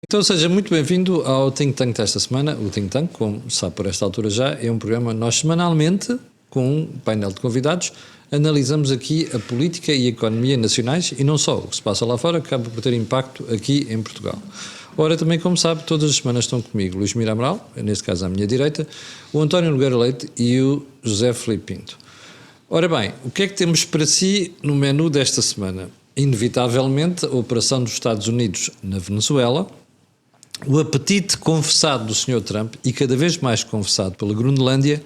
Então seja muito bem-vindo ao Think Tank desta semana. O Think Tank, como sabe por esta altura já, é um programa nós semanalmente, com um painel de convidados, analisamos aqui a política e a economia nacionais e não só. O que se passa lá fora acaba por ter impacto aqui em Portugal. Ora, também como sabe, todas as semanas estão comigo Luís Mira Amaral, neste caso à minha direita, o António Nogueira Leite e o José Filipe Pinto. Ora bem, o que é que temos para si no menu desta semana? Inevitavelmente a operação dos Estados Unidos na Venezuela, o apetite confessado do Sr. Trump e cada vez mais confessado pela Groenlândia,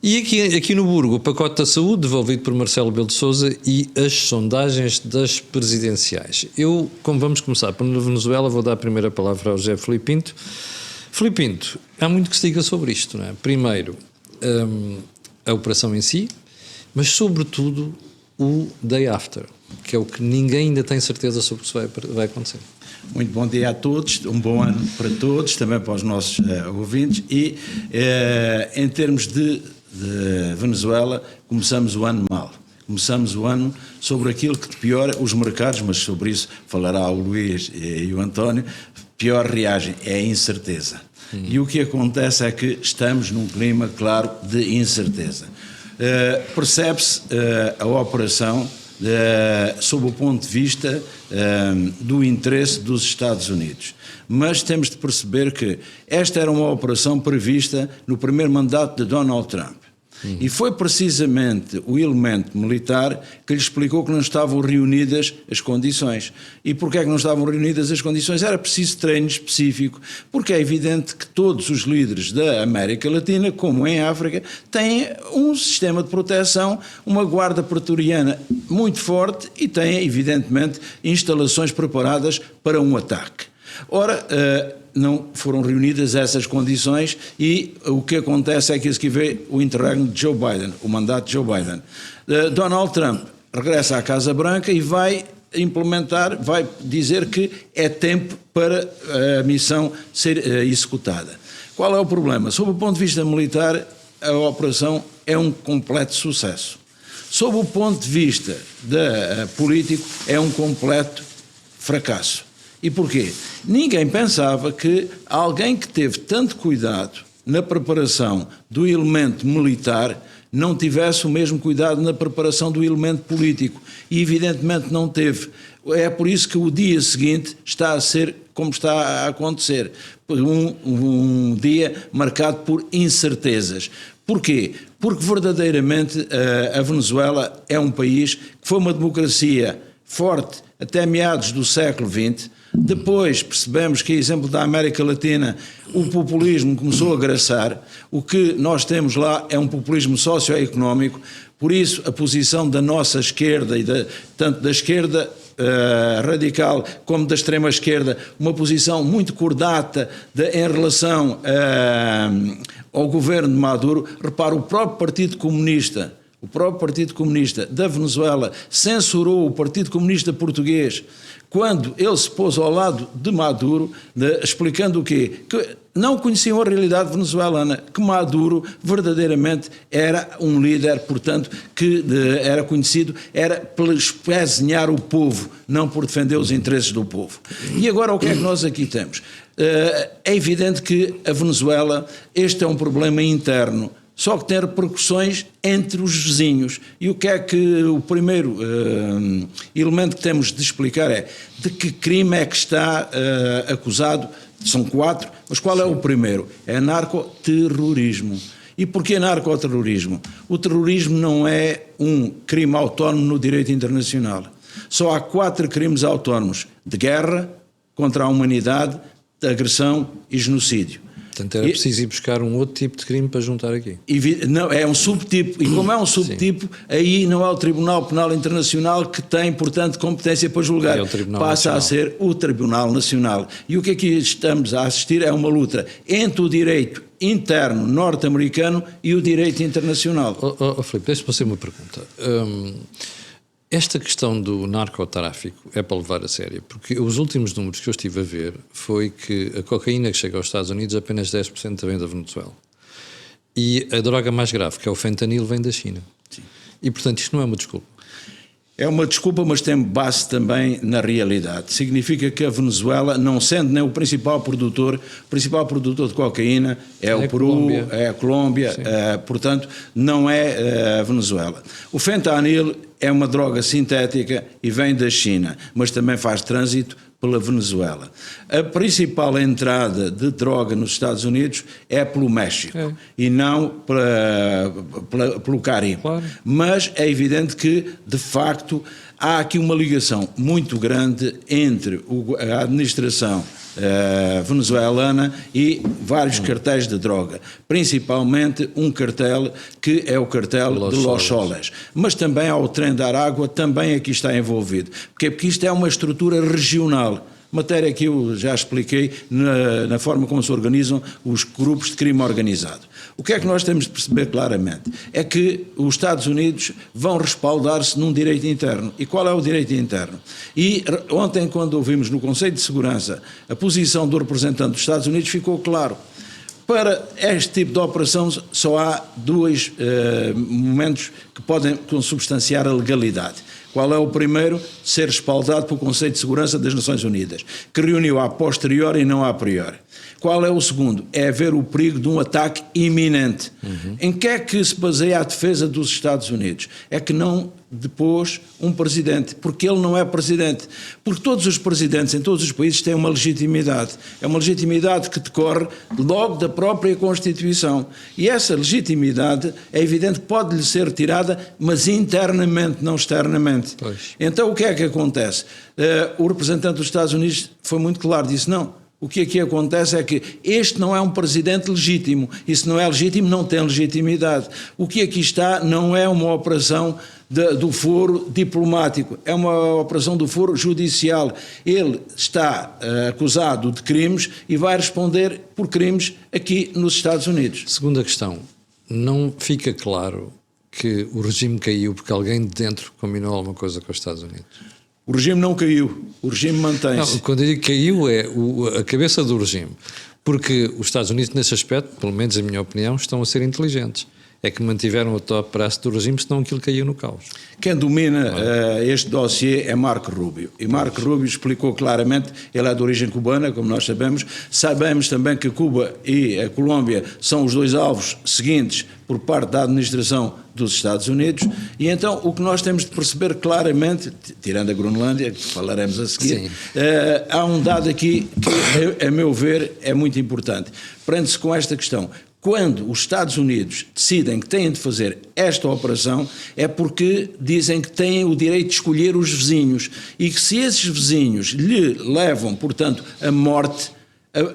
e aqui no Burgo o pacote da saúde devolvido por Marcelo Rebelo de Sousa e as sondagens das presidenciais. Eu, como vamos começar por Venezuela, vou dar a primeira palavra ao José Filipe Pinto. Filipe Pinto, há muito que se diga sobre isto, não é? Primeiro, a operação em si, mas sobretudo o day after, que é o que ninguém ainda tem certeza sobre o que vai acontecer. Muito bom dia a todos, um bom ano para todos, também para os nossos ouvintes. E em termos de Venezuela, começamos o ano mal. Começamos o ano sobre aquilo que pior os mercados, mas sobre isso falará o Luís e o António, pior reagem, é a incerteza. E o que acontece é que estamos num clima, claro, de incerteza. Percebe-se a operação sob o ponto de vista do interesse dos Estados Unidos. Mas temos de perceber que esta era uma operação prevista no primeiro mandato de Donald Trump. E foi precisamente o elemento militar que lhe explicou que não estavam reunidas as condições. E porquê é que não estavam reunidas as condições? Era preciso treino específico, porque é evidente que todos os líderes da América Latina, como em África, têm um sistema de proteção, uma guarda pretoriana muito forte e têm, evidentemente, instalações preparadas para um ataque. Ora, não foram reunidas essas condições e o que acontece é que aqui vê o interregno de Joe Biden, o mandato de Joe Biden. Donald Trump regressa à Casa Branca e vai implementar, vai dizer que é tempo para a missão ser executada. Qual é o problema? Sob o ponto de vista militar, a operação é um completo sucesso. Sob o ponto de vista político, é um completo fracasso. E porquê? Ninguém pensava que alguém que teve tanto cuidado na preparação do elemento militar não tivesse o mesmo cuidado na preparação do elemento político. E evidentemente não teve. É por isso que o dia seguinte está a ser como está a acontecer. Um dia marcado por incertezas. Porquê? Porque verdadeiramente a Venezuela é um país que foi uma democracia forte até meados do século XX. Depois percebemos que, a exemplo da América Latina, o populismo começou a graçar. O que nós temos lá é um populismo socioeconómico. Por isso, a posição da nossa esquerda, tanto da esquerda radical como da extrema esquerda, uma posição muito cordata em relação ao governo de Maduro. Repara, o próprio Partido Comunista da Venezuela censurou o Partido Comunista Português quando ele se pôs ao lado de Maduro, explicando o quê? Que não conheciam a realidade venezuelana, que Maduro verdadeiramente era um líder, portanto, que era conhecido, era por espezinhar o povo, não por defender os interesses do povo. E agora o que é que nós aqui temos? É evidente que a Venezuela, este é um problema interno, só que tem repercussões entre os vizinhos. E o que é que o primeiro elemento que temos de explicar é de que crime é que está acusado? São 4, mas qual é o primeiro? É narcoterrorismo. E porquê narcoterrorismo? O terrorismo não é um crime autónomo no direito internacional. Só há 4 crimes autónomos: de guerra, contra a humanidade, de agressão e genocídio. Portanto, era preciso ir buscar um outro tipo de crime para juntar aqui. Não, é um subtipo, e como é um subtipo, aí não é o Tribunal Penal Internacional que tem, portanto, competência para julgar. Passa a ser o Tribunal Nacional. E o que aqui estamos a assistir é uma luta entre o direito interno norte-americano e o direito internacional. Filipe, deixa-me fazer uma pergunta. Esta questão do narcotráfico é para levar a sério, porque os últimos números que eu estive a ver foi que a cocaína que chega aos Estados Unidos apenas 10% vem da Venezuela. E a droga mais grave, que é o fentanil, vem da China. Sim. E, portanto, isto não é uma desculpa. É uma desculpa, mas tem base também na realidade. Significa que a Venezuela, não sendo nem o principal produtor de cocaína é o Peru, Colômbia. é a Colômbia, portanto, não é a Venezuela. O fentanil é uma droga sintética e vem da China, mas também faz trânsito pela Venezuela. A principal entrada de droga nos Estados Unidos é pelo México e não pelo Caribe. Claro. Mas é evidente que, de facto, há aqui uma ligação muito grande entre a administração venezuelana e vários cartéis de droga, principalmente um cartel que é o cartel de Los Soles, mas também há o Trem da Arágua, também aqui está envolvido, porque isto é uma estrutura regional, matéria que eu já expliquei na forma como se organizam os grupos de crime organizado. O que é que nós temos de perceber claramente? É que os Estados Unidos vão respaldar-se num direito interno. E qual é o direito interno? E ontem, quando ouvimos no Conselho de Segurança a posição do representante dos Estados Unidos, ficou claro. Para este tipo de operação só há dois momentos que podem consubstanciar a legalidade. Qual é o primeiro? Ser respaldado pelo Conselho de Segurança das Nações Unidas, que reuniu a posteriori e não a priori. Qual é o segundo? É haver o perigo de um ataque iminente. Em que é que se baseia a defesa dos Estados Unidos? É que não depôs um presidente, porque ele não é presidente. Porque todos os presidentes em todos os países têm uma legitimidade. É uma legitimidade que decorre logo da própria Constituição. E essa legitimidade é evidente que pode-lhe ser retirada, mas internamente, não externamente. Pois. Então o que é que acontece? O representante dos Estados Unidos foi muito claro, disse não. O que aqui acontece é que este não é um presidente legítimo, e se não é legítimo não tem legitimidade. O que aqui está não é uma operação do foro diplomático, é uma operação do foro judicial. Ele está acusado de crimes e vai responder por crimes aqui nos Estados Unidos. Segunda questão, não fica claro que o regime caiu porque alguém de dentro combinou alguma coisa com os Estados Unidos? O regime não caiu, o regime mantém-se. Quando eu digo caiu é a cabeça do regime, porque os Estados Unidos nesse aspecto, pelo menos em minha opinião, estão a ser inteligentes. É que mantiveram o top braço do regime, senão aquilo caiu no caos. Quem domina este dossiê é Marco Rubio. E Marco Rubio explicou claramente, ele é de origem cubana, como nós sabemos. Sabemos também que Cuba e a Colômbia são os dois alvos seguintes por parte da administração dos Estados Unidos. E então o que nós temos de perceber claramente, tirando a Groenlândia, que falaremos a seguir, há um dado aqui que, a meu ver, é muito importante. Prende-se com esta questão. Quando os Estados Unidos decidem que têm de fazer esta operação, é porque dizem que têm o direito de escolher os vizinhos e que se esses vizinhos lhe levam, portanto, a morte,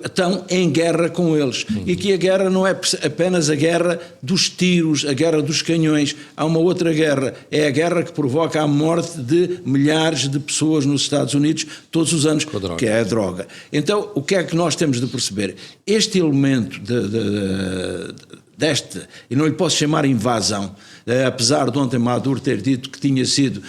estão em guerra com eles. E que a guerra não é apenas a guerra dos tiros, a guerra dos canhões. Há uma outra guerra, é a guerra que provoca a morte de milhares de pessoas nos Estados Unidos todos os anos, que é a droga. Então, o que é que nós temos de perceber? Este elemento deste, e não lhe posso chamar invasão, apesar de ontem Maduro ter dito que tinha sido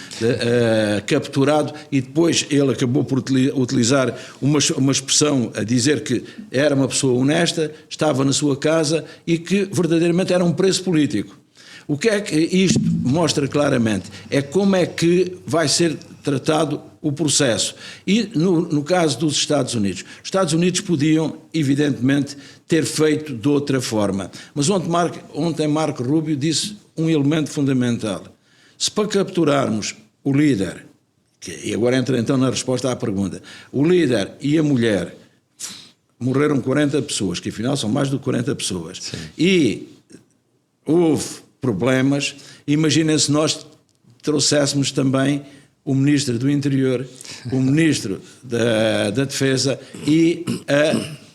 capturado e depois ele acabou por utilizar uma expressão a dizer que era uma pessoa honesta, estava na sua casa e que verdadeiramente era um preso político. O que é que isto mostra claramente? É como é que vai ser tratado o processo. E no caso dos Estados Unidos, os Estados Unidos podiam, evidentemente, ter feito de outra forma. Mas ontem Marco Rubio disse um elemento fundamental. Se para capturarmos o líder, e agora entra então na resposta à pergunta, o líder e a mulher, morreram 40 pessoas, que afinal são mais do que 40 pessoas, sim, e houve problemas, imaginem se nós trouxéssemos também o Ministro do Interior, o Ministro da Defesa e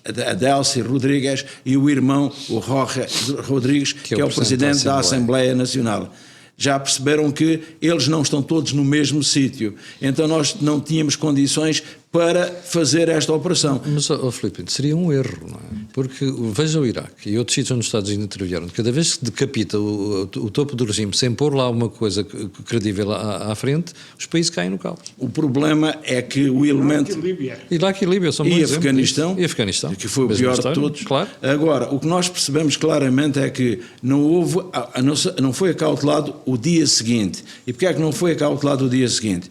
a Delcy Rodrigues e o irmão, o Jorge Rodrigues, que é o Presidente da Assembleia Nacional. Já perceberam que eles não estão todos no mesmo sítio, então nós não tínhamos condições para fazer esta operação. Mas, Filipe, seria um erro, não é? Porque veja o Iraque e outros sítios onde os Estados Unidos intervieram. Cada vez que decapita o topo do regime sem pôr lá uma coisa credível à frente, os países caem no caos. O problema é que o elemento... Iraque e Líbia são bons exemplos. E Afeganistão. Que foi o pior de todos. Claro. Agora, o que nós percebemos claramente é que não foi acautelado o dia seguinte. E porquê é que não foi acautelado o dia seguinte?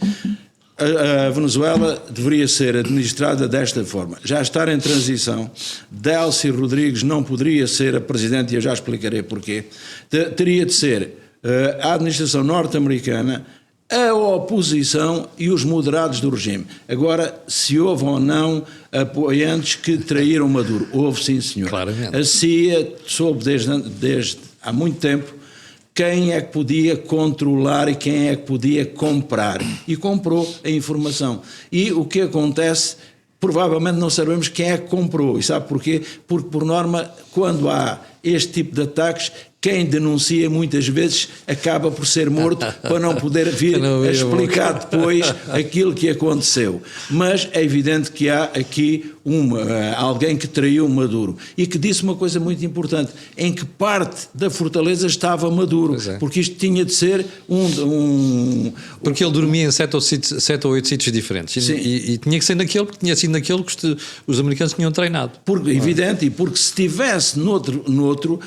A Venezuela deveria ser administrada desta forma. Já estar em transição, Delcy Rodrigues não poderia ser a presidente, e eu já explicarei porquê. Teria de ser a administração norte-americana, a oposição e os moderados do regime. Agora, se houve ou não apoiantes que traíram Maduro, houve, sim, senhor. Claramente. A CIA soube desde há muito tempo quem é que podia controlar e quem é que podia comprar. E comprou a informação. E o que acontece, provavelmente não sabemos quem é que comprou. E sabe porquê? Porque, por norma, quando há este tipo de ataques, quem denuncia muitas vezes acaba por ser morto para não poder vir a explicar depois aquilo que aconteceu. Mas é evidente que há aqui alguém que traiu Maduro e que disse uma coisa muito importante, em que parte da fortaleza estava Maduro, porque isto tinha de ser Porque ele dormia em 7 ou 8 sítios diferentes e tinha que ser naquele, porque tinha sido naquele que os americanos tinham treinado. Evidente, e porque se estivesse noutro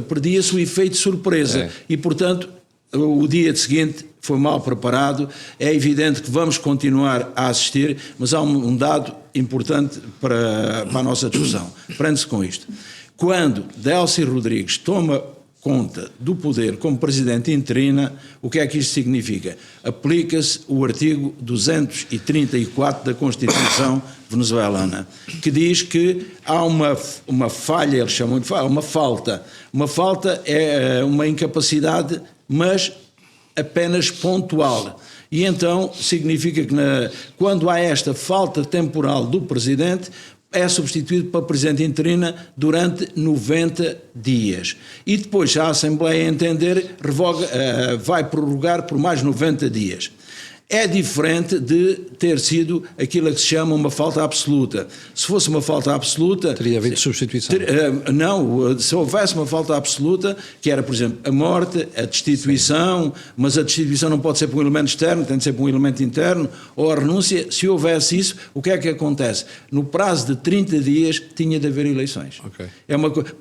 perdia-se o efeito de surpresa e, portanto, o dia seguinte foi mal preparado. É evidente que vamos continuar a assistir, mas há um dado importante para a nossa discussão. Prende-se com isto. Quando Delcy Rodrigues toma conta do poder como presidente interina, o que é que isto significa? Aplica-se o artigo 234 da Constituição venezuelana, que diz que há uma falha, eles chamam de falha, uma falta. Uma falta é uma incapacidade, mas apenas pontual. E então significa que quando há esta falta temporal do presidente, é substituído para presidente interina durante 90 dias. E depois, se a Assembleia entender, vai prorrogar por mais 90 dias. É diferente de ter sido aquilo que se chama uma falta absoluta. Se fosse uma falta absoluta... Teria havido substituição. Não, se houvesse uma falta absoluta, que era, por exemplo, a morte, a destituição, mas a destituição não pode ser por um elemento externo, tem de ser por um elemento interno, ou a renúncia. Se houvesse isso, o que é que acontece? No prazo de 30 dias tinha de haver eleições. Okay.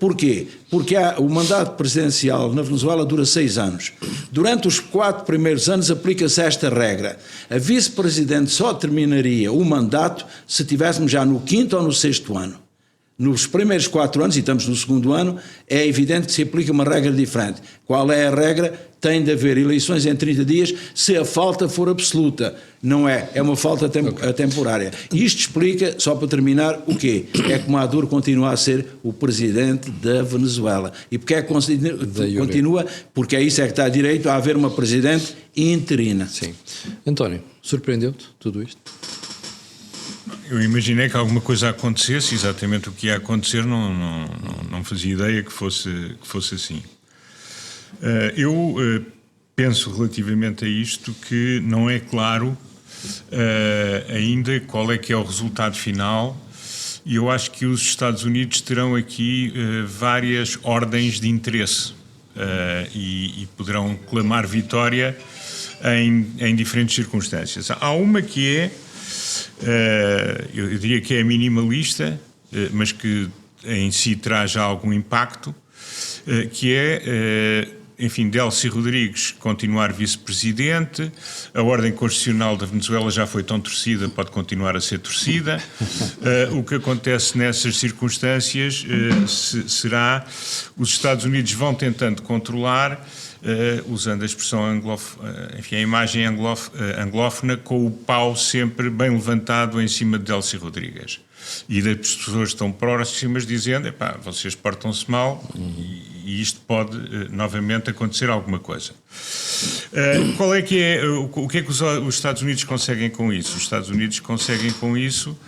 Porquê? Porque o mandato presidencial na Venezuela dura 6 anos. Durante os 4 primeiros anos aplica-se esta regra. A vice-presidente só terminaria o mandato se estivéssemos já no 5º ou no 6º ano. Nos primeiros 4 anos, e estamos no 2º ano, é evidente que se aplica uma regra diferente. Qual é a regra? Tem de haver eleições em 30 dias se a falta for absoluta. Não é, é uma falta temporária. E isto explica, só para terminar, o quê? É que Maduro continua a ser o presidente da Venezuela. E porque é que continua? Porque é isso é que está direito a haver uma presidente interina. Sim. António, surpreendeu-te tudo isto? Eu imaginei que alguma coisa acontecesse, exatamente o que ia acontecer, não fazia ideia que fosse assim. Eu penso relativamente a isto que não é claro ainda qual é que é o resultado final, e eu acho que os Estados Unidos terão aqui várias ordens de interesse e poderão clamar vitória em diferentes circunstâncias. Há uma que é, eu diria que é minimalista, mas que em si traz já algum impacto, que é, enfim, Delcy Rodrigues continuar vice-presidente, a ordem constitucional da Venezuela já foi tão torcida, pode continuar a ser torcida. O que acontece nessas circunstâncias será os Estados Unidos vão tentando controlar, usando a expressão enfim, a imagem anglófona, com o pau sempre bem levantado em cima de Delcy Rodrigues. E das pessoas estão próximas dizendo, vocês portam-se mal e isto pode novamente acontecer alguma coisa. O que é que os Estados Unidos conseguem com isso? Os Estados Unidos conseguem com isso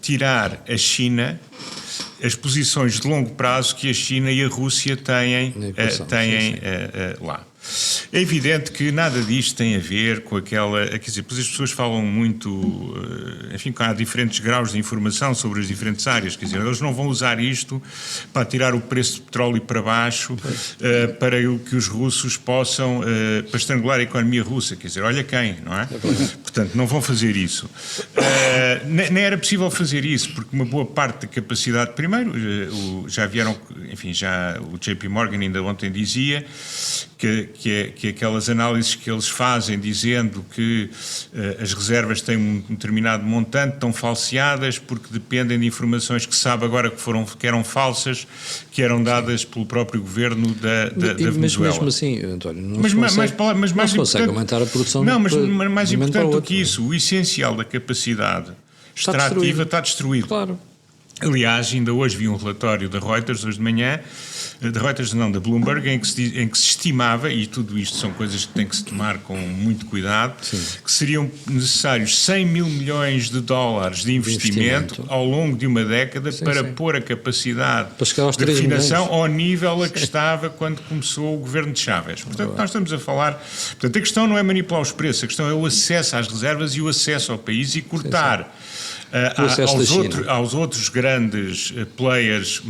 tirar a China as posições de longo prazo que a China e a Rússia têm lá. É evidente que nada disto tem a ver com aquela... Quer dizer, pois as pessoas falam muito... Enfim, há diferentes graus de informação sobre as diferentes áreas. Quer dizer, eles não vão usar isto para tirar o preço do petróleo para baixo, para que os russos possam... para estrangular a economia russa. Quer dizer, olha quem, não é? Portanto, não vão fazer isso. Nem era possível fazer isso, porque uma boa parte da capacidade... Primeiro, já vieram... Enfim, já o JP Morgan ainda ontem dizia que aquelas análises que eles fazem dizendo que as reservas têm um determinado montante estão falseadas porque dependem de informações que se sabe agora que eram falsas, que eram dadas pelo próprio governo da Venezuela. Mas mesmo assim, António, não se consegue aumentar a produção. Não, mas mais importante do que isso, o essencial da capacidade extrativa está destruído. Claro. Aliás, ainda hoje vi um relatório da Reuters, hoje de manhã, da Bloomberg, em que se estimava, e tudo isto são coisas que tem que se tomar com muito cuidado, que seriam necessários 100 mil milhões de dólares de investimento ao longo de uma década para pôr a capacidade de refinação ao nível a que estava quando começou o governo de Chávez. Portanto, nós estamos a falar... Portanto, a questão não é manipular os preços, a questão é o acesso às reservas e o acesso ao país e cortar... aos outros grandes players,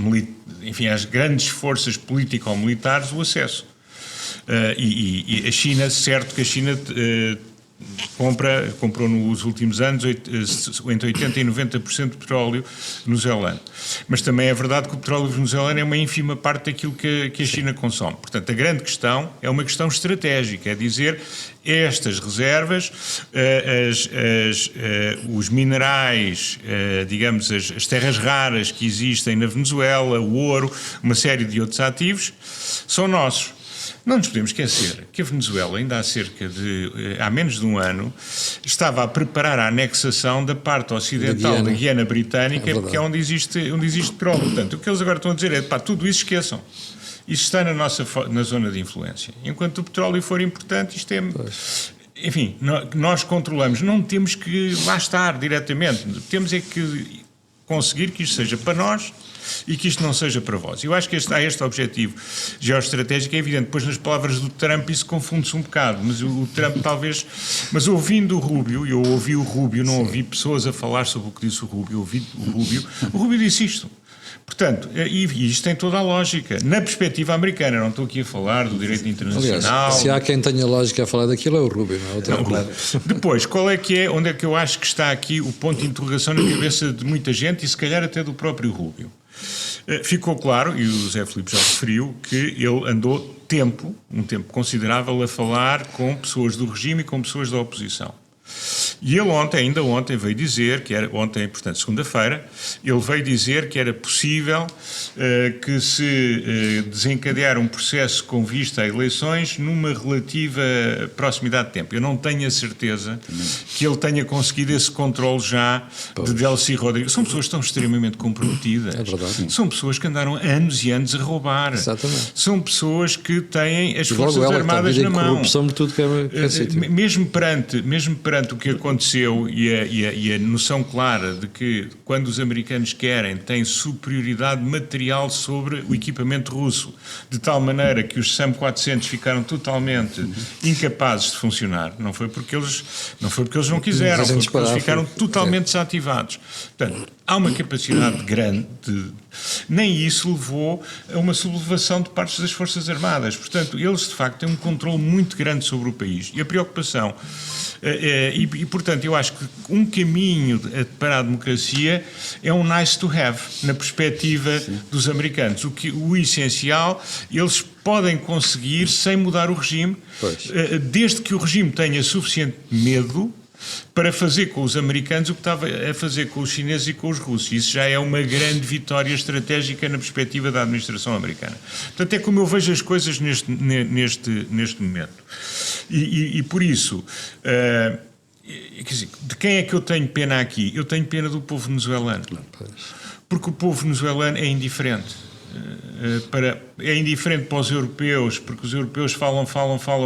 enfim, às grandes forças político-militares, o acesso. E a China, certo que a China comprou nos últimos anos entre 80% e 90% de petróleo venezuelano. Mas também é verdade que o petróleo venezuelano é uma ínfima parte daquilo que a China consome. Portanto, a grande questão é uma questão estratégica, é dizer, estas reservas, os minerais, digamos, as terras raras que existem na Venezuela, o ouro, uma série de outros ativos, são nossos. Não nos podemos esquecer que a Venezuela, ainda há menos de um ano, estava a preparar a anexação da parte ocidental da Guiana Britânica, que é onde existe petróleo. Portanto, o que eles agora estão a dizer é, tudo isso esqueçam. Isto está na zona de influência. Enquanto o petróleo for importante, isto é... Enfim, nós controlamos, não temos que lá estar diretamente, temos é que conseguir que isto seja para nós e que isto não seja para vós. Eu acho que há este objetivo geoestratégico, é evidente. Depois, nas palavras do Trump, isso confunde-se um bocado, mas o Trump talvez... Mas ouvindo o Rubio, eu ouvi o Rubio, não ouvi pessoas a falar sobre o que disse o Rubio, ouvi o Rubio disse isto. Portanto, e isto tem toda a lógica. Na perspectiva americana, não estou aqui a falar do direito internacional... Aliás, se há quem tenha lógica a falar daquilo é o Rubio, não é o Trump. Depois, onde é que eu acho que está aqui o ponto de interrogação na cabeça de muita gente e se calhar até do próprio Rubio? Ficou claro, e o Zé Filipe já referiu, que ele andou um tempo considerável a falar com pessoas do regime e com pessoas da oposição. E ele ainda ontem veio dizer, portanto, segunda-feira, ele veio dizer que era possível que se desencadear um processo com vista a eleições numa relativa proximidade de tempo. Eu não tenho a certeza que ele tenha conseguido esse controle já de Delcy Rodrigues. São pessoas que estão extremamente comprometidas. É verdade. São pessoas que andaram anos e anos a roubar. Exatamente. São pessoas que têm as Forças Armadas na mão. Corrupção de tudo que é sítio. Mesmo perante o que aconteceu e a noção clara de que quando os americanos querem têm superioridade material sobre o equipamento russo, de tal maneira que os SAM-400 ficaram totalmente incapazes de funcionar. Não foi porque eles não quiseram, foi porque eles ficaram totalmente desativados. Portanto, há uma capacidade grande nem isso levou a uma sublevação de partes das Forças Armadas. Portanto, eles de facto têm um controle muito grande sobre o país. E a preocupação, portanto, eu acho que um caminho para a democracia é um nice to have, na perspectiva dos americanos. O essencial, eles podem conseguir sem mudar o regime, desde que o regime tenha suficiente medo para fazer com os americanos o que estava a fazer com os chineses e com os russos. Isso já é uma grande vitória estratégica na perspectiva da administração americana. Portanto, é como eu vejo as coisas neste momento. E por isso, quer dizer, de quem é que eu tenho pena aqui? Eu tenho pena do povo venezuelano. Porque o povo venezuelano é indiferente. é indiferente para os europeus, porque os europeus falam,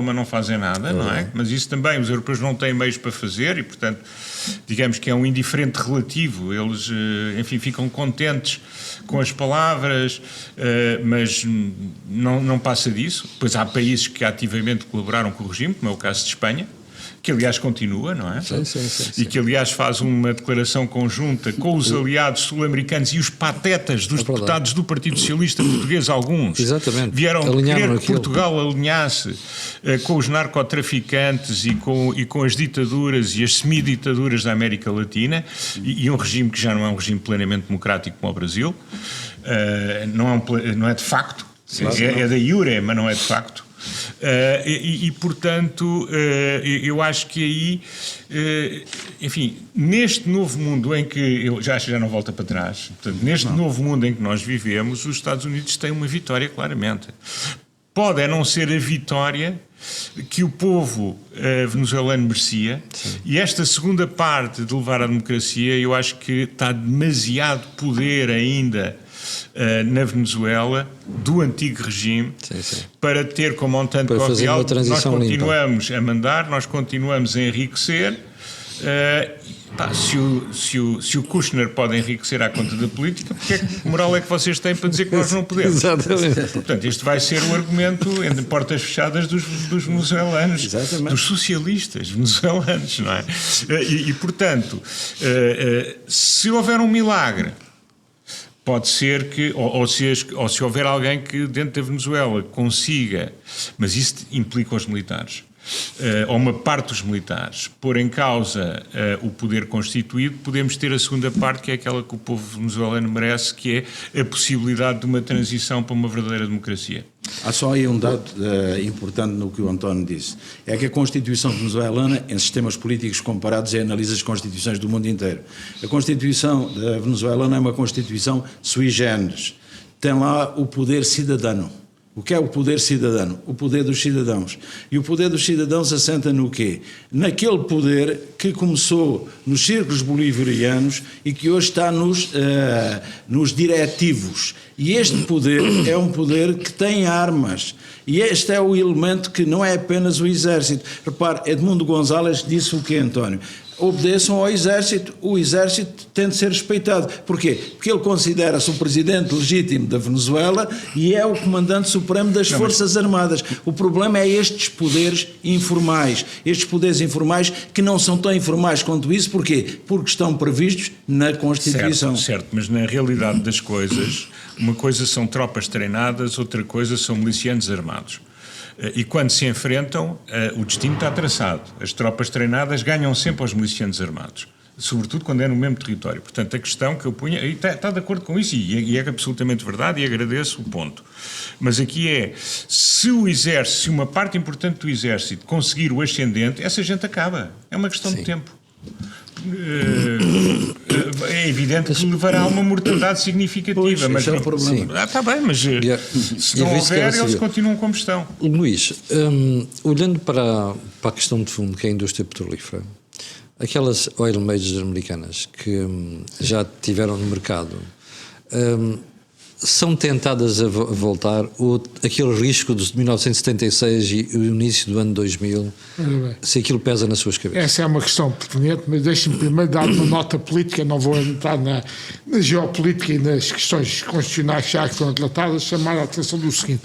mas não fazem nada, não é? Mas isso também, os europeus não têm meios para fazer e, portanto, digamos que é um indiferente relativo. Eles, enfim, ficam contentes com as palavras, mas não passa disso. Depois há países que ativamente colaboraram com o regime, como é o caso de Espanha, que aliás continua, não é? Sim. E que aliás faz uma declaração conjunta com os aliados sul-americanos e os patetas dos deputados do Partido Socialista Português, alguns, Exatamente. vieram Alinharam querer que aquilo. Portugal alinhasse com os narcotraficantes e com as ditaduras e as semiditaduras da América Latina e um regime que já não é um regime plenamente democrático como o Brasil, não é de facto, é da iure, mas não é de facto. Portanto, eu acho que aí, enfim, neste novo mundo em que, eu já acho que já não volta para trás, portanto, neste novo mundo em que nós vivemos, os Estados Unidos têm uma vitória, claramente. Pode não ser a vitória que o povo venezuelano merecia. Sim. E esta segunda parte de levar à democracia, eu acho que está demasiado poder ainda na Venezuela, do antigo regime, para ter como montante cordial, nós continuamos limpa. A mandar, nós continuamos a enriquecer. Se o Kushner pode enriquecer à conta da política, que moral é que vocês têm para dizer que nós não podemos? Exatamente. Portanto, este vai ser o argumento entre portas fechadas dos venezuelanos, Exatamente. Dos socialistas venezuelanos, não é? Portanto, se houver um milagre, pode ser que, ou se houver alguém que dentro da Venezuela consiga, mas isso implica os militares, ou uma parte dos militares, pôr em causa o poder constituído, podemos ter a segunda parte, que é aquela que o povo venezuelano merece, que é a possibilidade de uma transição para uma verdadeira democracia. Há só aí um dado importante no que o António disse, é que a Constituição venezuelana, em sistemas políticos comparados, analisa as constituições do mundo inteiro. A Constituição venezuelana é uma Constituição sui generis, tem lá o poder cidadano. O que é o poder cidadano? O poder dos cidadãos. E o poder dos cidadãos assenta no quê? Naquele poder que começou nos círculos bolivarianos e que hoje está nos diretivos. E este poder é um poder que tem armas. E este é o elemento que não é apenas o exército. Repare, Edmundo González disse o quê, António? Obedeçam ao exército, o exército tem de ser respeitado. Porquê? Porque ele considera-se o presidente legítimo da Venezuela e é o comandante supremo das Forças Armadas. O problema é estes poderes informais que não são tão informais quanto isso. Porquê? Porque estão previstos na Constituição. Certo, mas na realidade das coisas, uma coisa são tropas treinadas, outra coisa são milicianos armados. E quando se enfrentam, o destino está traçado. As tropas treinadas ganham sempre aos milicianos armados, sobretudo quando é no mesmo território. Portanto, a questão que eu punha, e está de acordo com isso, e é absolutamente verdade, e agradeço o ponto. Mas aqui se o exército, se uma parte importante do exército conseguir o ascendente, essa gente acaba. É uma questão de tempo. É evidente que levará a uma mortandade significativa, pois, mas é o problema. Está bem, mas se não houver, eles continuam como estão. Luís, olhando para a questão de fundo, que é a indústria petrolífera, aquelas oil majors americanas que já tiveram no mercado, são tentadas a voltar, ou aquele risco de 1976 e o início do ano 2000, se aquilo pesa nas suas cabeças? Essa é uma questão pertinente, mas deixe-me primeiro dar uma nota política, não vou entrar na geopolítica e nas questões constitucionais que já foram tratadas, chamar a atenção do seguinte: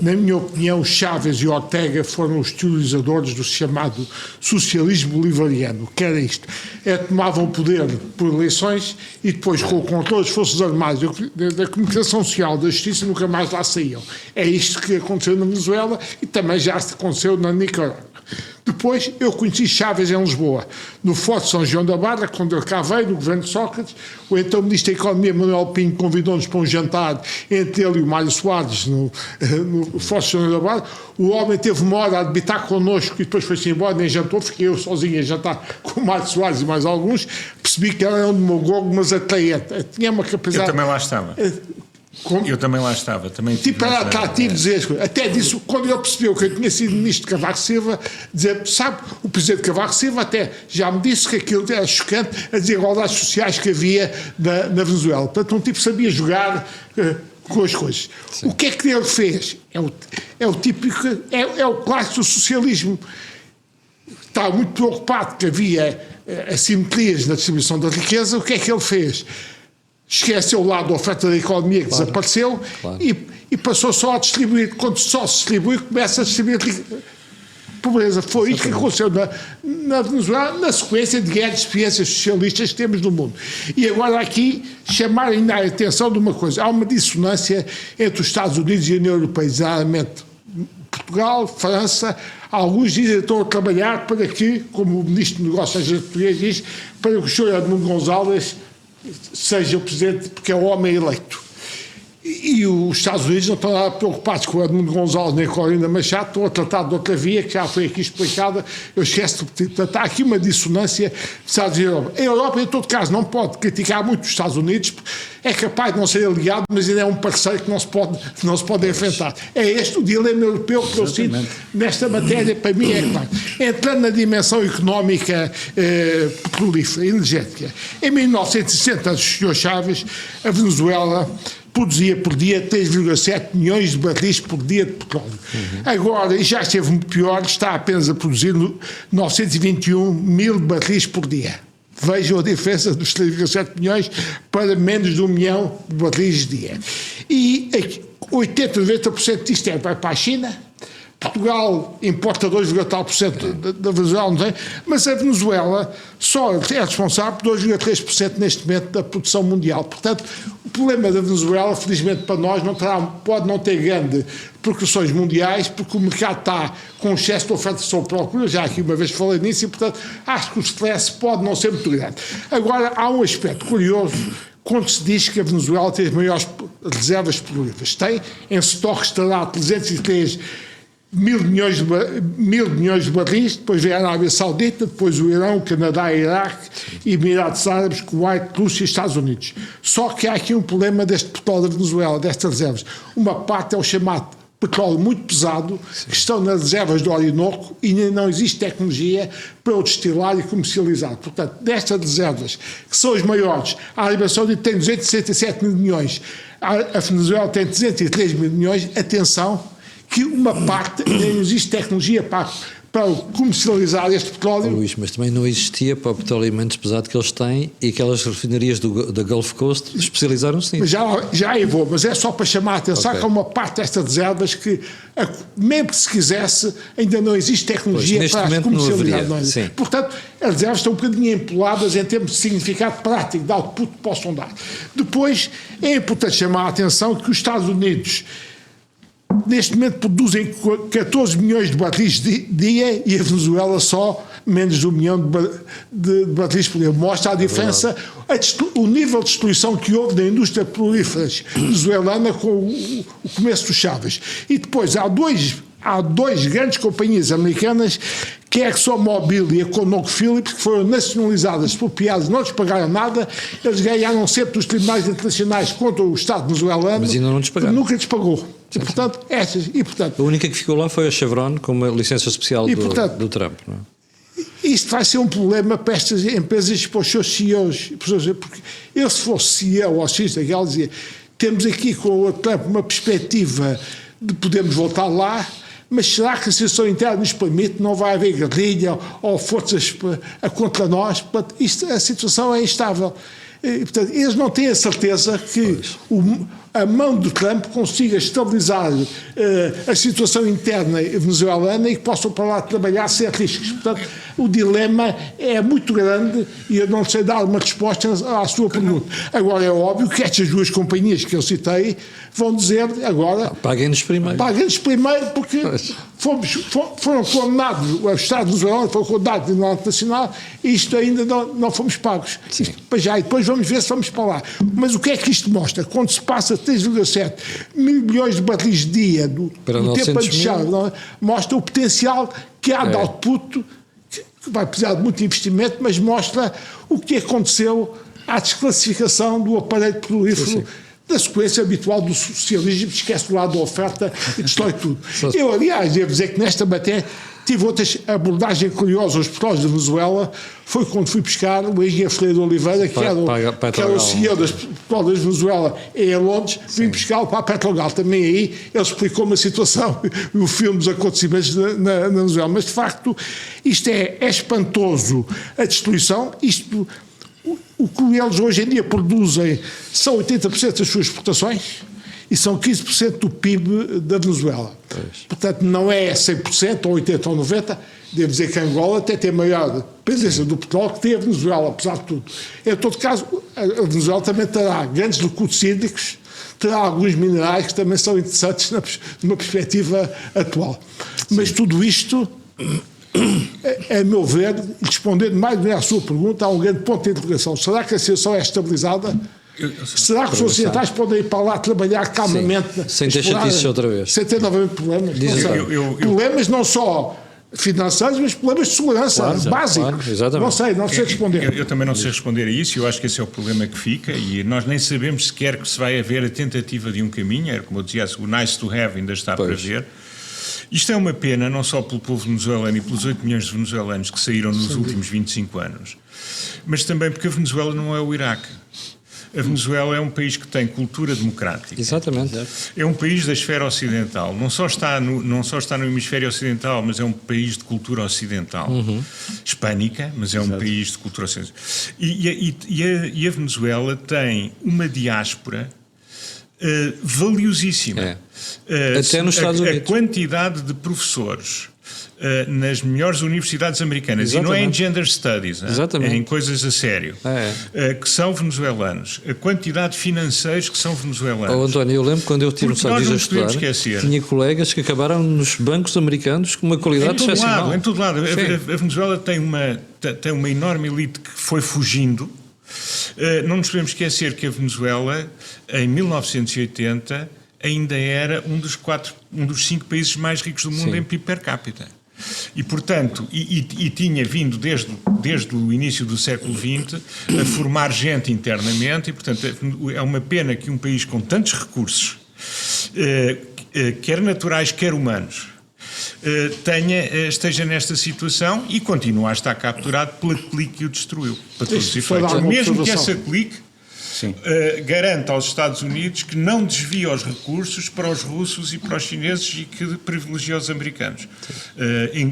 na minha opinião, Chávez e Ortega foram os teorizadores do chamado socialismo bolivariano. O que era isto? Tomavam o poder por eleições e depois, com o controle das Forças Armadas, da comunicação social, da justiça, nunca mais lá saíam. É isto que aconteceu na Venezuela e também já aconteceu na Nicarágua. Depois, eu conheci Chávez em Lisboa, no Forte São João da Barra, quando ele cá veio, no governo de Sócrates. O então Ministro da Economia, Manuel Pinho, convidou-nos para um jantar entre ele e o Mário Soares, no Forte São João da Barra. O homem teve uma hora a debitar connosco e depois foi-se embora, nem jantou, fiquei eu sozinho a jantar com o Mário Soares e mais alguns. Percebi que ele era um demagogo, mas atraente. Tinha uma capacidade... Eu também lá estava. Eu também lá estava. Tipo, era atrativo dizer, até disse, quando ele percebeu que eu tinha sido ministro de Cavaco Silva, dizer, sabe, o presidente Cavaco Silva até já me disse que aquilo era chocante, as desigualdades sociais que havia na Venezuela. Portanto, um tipo sabia jogar com as coisas. Sim. O que é que ele fez? É o típico, é o clássico do socialismo. Estava muito preocupado que havia assimetrias na distribuição da riqueza. O que é que ele fez? Esqueceu o lado da oferta da economia que desapareceu e passou só a distribuir. Quando só se distribui, começa a distribuir pobreza. Foi isso que aconteceu na Venezuela, na sequência de grandes experiências socialistas que temos no mundo. E agora aqui chamarem a atenção de uma coisa. Há uma dissonância entre os Estados Unidos e a União Europeia, exatamente Portugal, França. Alguns dizem que estão a trabalhar para que, como o Ministro de Negócios Estrangeiros diz, para que o Sr. Edmundo González seja o Presidente, porque é o homem eleito. E os Estados Unidos não estão nada preocupados com o Edmundo González nem com a Olinda Machado, estão a tratar de outra via, que já foi aqui explicada, eu esqueço de repetir. Portanto, há aqui uma dissonância dos Estados Unidos e Europa. A Europa, em todo caso, não pode criticar muito os Estados Unidos, é capaz de não ser aliado, mas ainda é um parceiro que não se pode enfrentar. É este o dilema europeu que eu sinto nesta matéria, para mim é claro. Entrando na dimensão económica petrolífera, energética. Em 1960, o Sr. Chaves, a Venezuela produzia por dia 3,7 milhões de barris por dia de petróleo. Agora, e já esteve muito pior, está apenas a produzir 921 mil barris por dia. Vejam a diferença dos 3,7 milhões para menos de 1 milhão de barris dia. E 80, 90% disto vai para a China. Portugal importa 2,tal% da Venezuela, não tem, mas a Venezuela só é responsável por 2,3% neste momento da produção mundial. Portanto, o problema da Venezuela, felizmente para nós, pode não ter grande repercussões mundiais, porque o mercado está com excesso de oferta sobre procura, já aqui uma vez falei nisso, e portanto acho que o stress pode não ser muito grande. Agora, há um aspecto curioso quando se diz que a Venezuela tem as maiores reservas petrolíferas. Tem, em estoque estará 303 mil milhões de barris, depois vem a Arábia Saudita, depois o Irão, o Canadá, Iraque, Emirados Árabes, Kuwait, Rússia e Estados Unidos. Só que há aqui um problema deste petróleo da Venezuela, destas reservas. Uma parte é o chamado petróleo muito pesado, que estão nas reservas do Orinoco e não existe tecnologia para o destilar e comercializar. Portanto, destas reservas, que são as maiores, a Arábia Saudita tem 267 mil milhões, a Venezuela tem 303 mil milhões, atenção, que uma parte, não existe tecnologia para comercializar este petróleo. Luís, mas também não existia para o petróleo menos pesado que eles têm e aquelas refinarias da Gulf Coast especializaram-se nisso. Já aí vou, mas é só para chamar a atenção que há uma parte destas reservas que, mesmo que se quisesse, ainda não existe tecnologia para as comercializar. Portanto, as reservas estão um bocadinho empoladas em termos de significado prático, de output que possam dar. Depois, é importante chamar a atenção que os Estados Unidos neste momento produzem 14 milhões de barris dia e a Venezuela só menos de 1 milhão de barris por dia. Mostra a diferença, o nível de destruição que houve da indústria petrolífera venezuelana com o começo dos Chaves. E depois há duas grandes companhias americanas, que é a ExxonMobil e a ConocoPhillips, que foram nacionalizadas, expropriadas, não lhes pagaram nada, eles ganharam sempre dos tribunais internacionais contra o Estado venezuelano, mas ainda não lhes pagaram. Nunca lhes pagou. E, portanto, a única que ficou lá foi a Chevron, com uma licença especial do Trump. Não é? Isto vai ser um problema para estas empresas e para os seus CEOs, porque eu, se fosse CEO ou CISA, ele dizia, temos aqui com o Trump uma perspectiva de podermos voltar lá, mas será que a situação interna nos permite? Não vai haver guerrilha ou forças contra nós? Portanto, a situação é instável. E, portanto, eles não têm a certeza que a mão do Trump consiga estabilizar a situação interna venezuelana e que possam para lá trabalhar sem riscos. Portanto, o dilema é muito grande e eu não sei dar uma resposta à sua pergunta. Agora, é óbvio que estas duas companhias que eu citei vão dizer agora... Paguem-nos primeiro. Paguem-nos primeiro porque foram condenados, o Estado venezuelano foi condenado no Tribunal Internacional e isto ainda não fomos pagos. E depois vamos ver se vamos para lá. Mas o que é que isto mostra? Quando se passa 3,7 mil milhões de barris de dia do tempo antes, mostra o potencial que há de output, que vai precisar de muito investimento, mas mostra o que aconteceu à desclassificação do aparelho petrolífero da sequência habitual do socialismo, esquece do lado da oferta e destrói tudo. Eu, aliás, devo dizer que nesta matéria tive outras abordagens curiosas aos petróleos da Venezuela, foi quando fui pescar o engenheiro Freire de Oliveira, que era o CEO das petróleos da Venezuela em Londres, vim pescá-lo para a Petrogal. Também aí ele explicou uma situação, o filme dos acontecimentos na Venezuela. Mas, de facto, isto é espantoso, a destruição. Isto, o que eles hoje em dia produzem são 80% das suas exportações e são 15% do PIB da Venezuela. Pois. Portanto, não é 100% ou 80% ou 90%. Devo dizer que Angola até tem maior dependência do petróleo que tem a Venezuela, apesar de tudo. Em todo caso, a Venezuela também terá grandes recursos hídricos, terá alguns minerais que também são interessantes numa perspectiva atual. Mas tudo isto, a meu ver, respondendo mais bem à sua pergunta, há um grande ponto de interrogação. Será que a situação é estabilizada? Será que os ocidentais podem ir para lá trabalhar calmamente? Sem ter chatices outra vez. Sem ter novamente problemas? Problemas não só financeiros, mas problemas de segurança básicos. Claro, não sei responder. Eu também não sei responder a isso, eu acho que esse é o problema que fica e nós nem sabemos sequer que se vai haver a tentativa de um caminho, era como eu dizia, o nice to have ainda está para ver. Isto é uma pena, não só pelo povo venezuelano e pelos 8 milhões de venezuelanos que saíram nos últimos 25 anos, mas também porque a Venezuela não é o Iraque. A Venezuela é um país que tem cultura democrática. Exatamente. É um país da esfera ocidental. Não só está no hemisfério ocidental, mas é um país de cultura ocidental. Hispânica, mas é um país de cultura ocidental. E a Venezuela tem uma diáspora valiosíssima. Até nos Estados Unidos. A quantidade de professores nas melhores universidades americanas, Exatamente. e não é em gender studies, é em coisas a sério, que são venezuelanos, a quantidade de financeiros que são venezuelanos. António, eu lembro quando eu estive nos Estados Unidos a estudar, tinha colegas que acabaram nos bancos americanos com uma qualidade excepcional. Em todo lado. A Venezuela tem uma enorme elite que foi fugindo. Não nos podemos esquecer que a Venezuela, em 1980, ainda era um dos 5 países mais ricos do mundo em PIB per capita. E, portanto, tinha vindo desde o início do século XX a formar gente internamente e, portanto, é uma pena que um país com tantos recursos, quer naturais, quer humanos, esteja nesta situação e continua a estar capturado pela clique que o destruiu, para todos os efeitos. Mesmo que essa clique garante aos Estados Unidos que não desvia os recursos para os russos e para os chineses e que privilegia os americanos.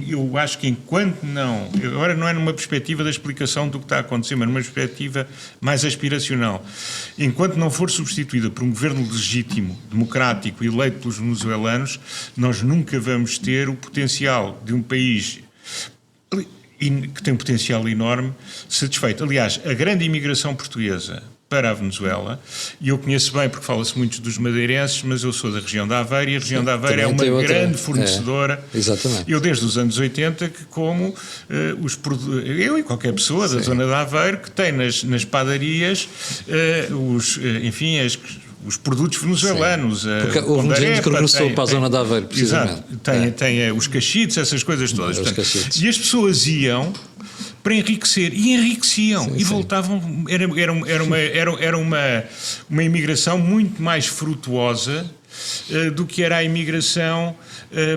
Eu acho que enquanto não... Agora não é numa perspectiva da explicação do que está a acontecer, mas numa perspectiva mais aspiracional. Enquanto não for substituída por um governo legítimo, democrático e eleito pelos venezuelanos, nós nunca vamos ter o potencial de um país que tem um potencial enorme satisfeito. Aliás, a grande imigração portuguesa para a Venezuela, e eu conheço bem porque fala-se muito dos madeirenses, mas eu sou da região da Aveiro e a região da Aveiro é uma grande fornecedora. Exatamente. Eu desde os anos 80 que como eu e qualquer pessoa da zona da Aveiro que tem nas padarias os produtos venezuelanos. Porque houve um gente que regressou para a zona da Aveiro, precisamente. Exato, tem os cachitos, essas coisas todas. Portanto, e as pessoas iam para enriquecer, e enriqueciam, e voltavam, era uma imigração muito mais frutuosa do que era a imigração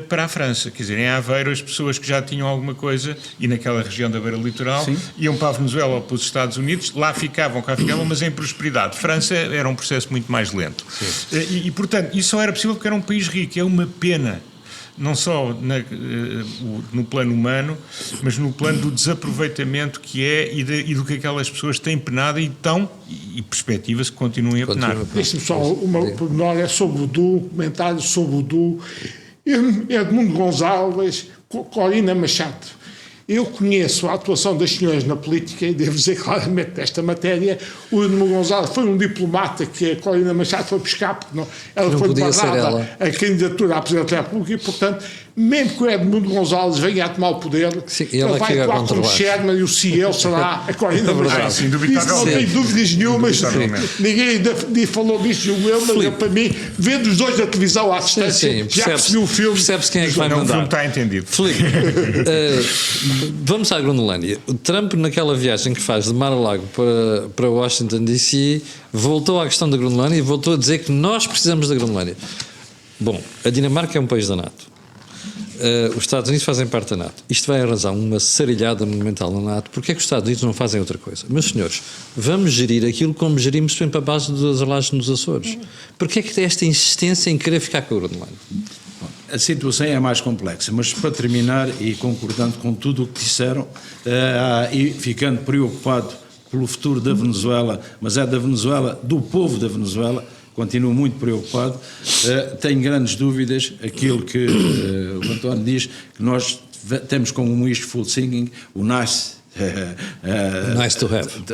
para a França. Quer dizer, em Aveiro as pessoas que já tinham alguma coisa, e naquela região da beira litoral, iam para a Venezuela ou para os Estados Unidos, cá ficavam, mas em prosperidade. França era um processo muito mais lento. E, portanto, isso só era possível porque era um país rico. É uma pena, não só no plano humano, mas no plano do desaproveitamento que é e do que aquelas pessoas têm penado e perspectiva-se que continuem a penar. Deixe-me só uma pormenor sobre o documentário sobre o Edmundo Gonçalves, Corina Machado. Eu conheço a atuação das senhoras na política e devo dizer claramente nesta matéria, o Edmundo Gonçalves foi um diplomata que a Corina Machado foi buscar, porque ela foi barrada a candidatura à Presidente da República e, portanto, mesmo que o Edmundo Gonçalves venha a tomar o poder, ele vai atuar como Sherman e o CEO será a Corina Machado. Isso não tenho dúvidas nenhumas. Ninguém falou disso, julgo eu, mas para mim, vendo os dois na televisão à distância, já percebi o filme. Percebe-se quem é que vai mandar. O filme está entendido. Filipe, vamos à Groenlândia. O Trump, naquela viagem que faz de Mar-a-Lago para Washington DC, voltou à questão da Groenlândia e voltou a dizer que nós precisamos da Groenlândia. Bom, a Dinamarca é um país da NATO. os Estados Unidos fazem parte da NATO. Isto vai arrasar uma sarilhada monumental na NATO. Porquê é que os Estados Unidos não fazem outra coisa? Meus senhores, vamos gerir aquilo como gerimos sempre a base dos alagens nos Açores. Porquê é que tem esta insistência em querer ficar com a Groenlândia? A situação é mais complexa, mas para terminar, e concordando com tudo o que disseram, e ficando preocupado pelo futuro da Venezuela, mas é da Venezuela, do povo da Venezuela, continuo muito preocupado, tenho grandes dúvidas, aquilo que o António diz, que nós temos como wishful thinking, o nice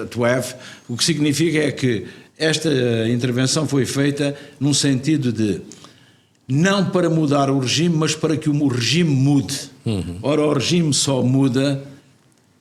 to have, o que significa é que esta intervenção foi feita num sentido de não para mudar o regime, mas para que o regime mude. Ora, o regime só muda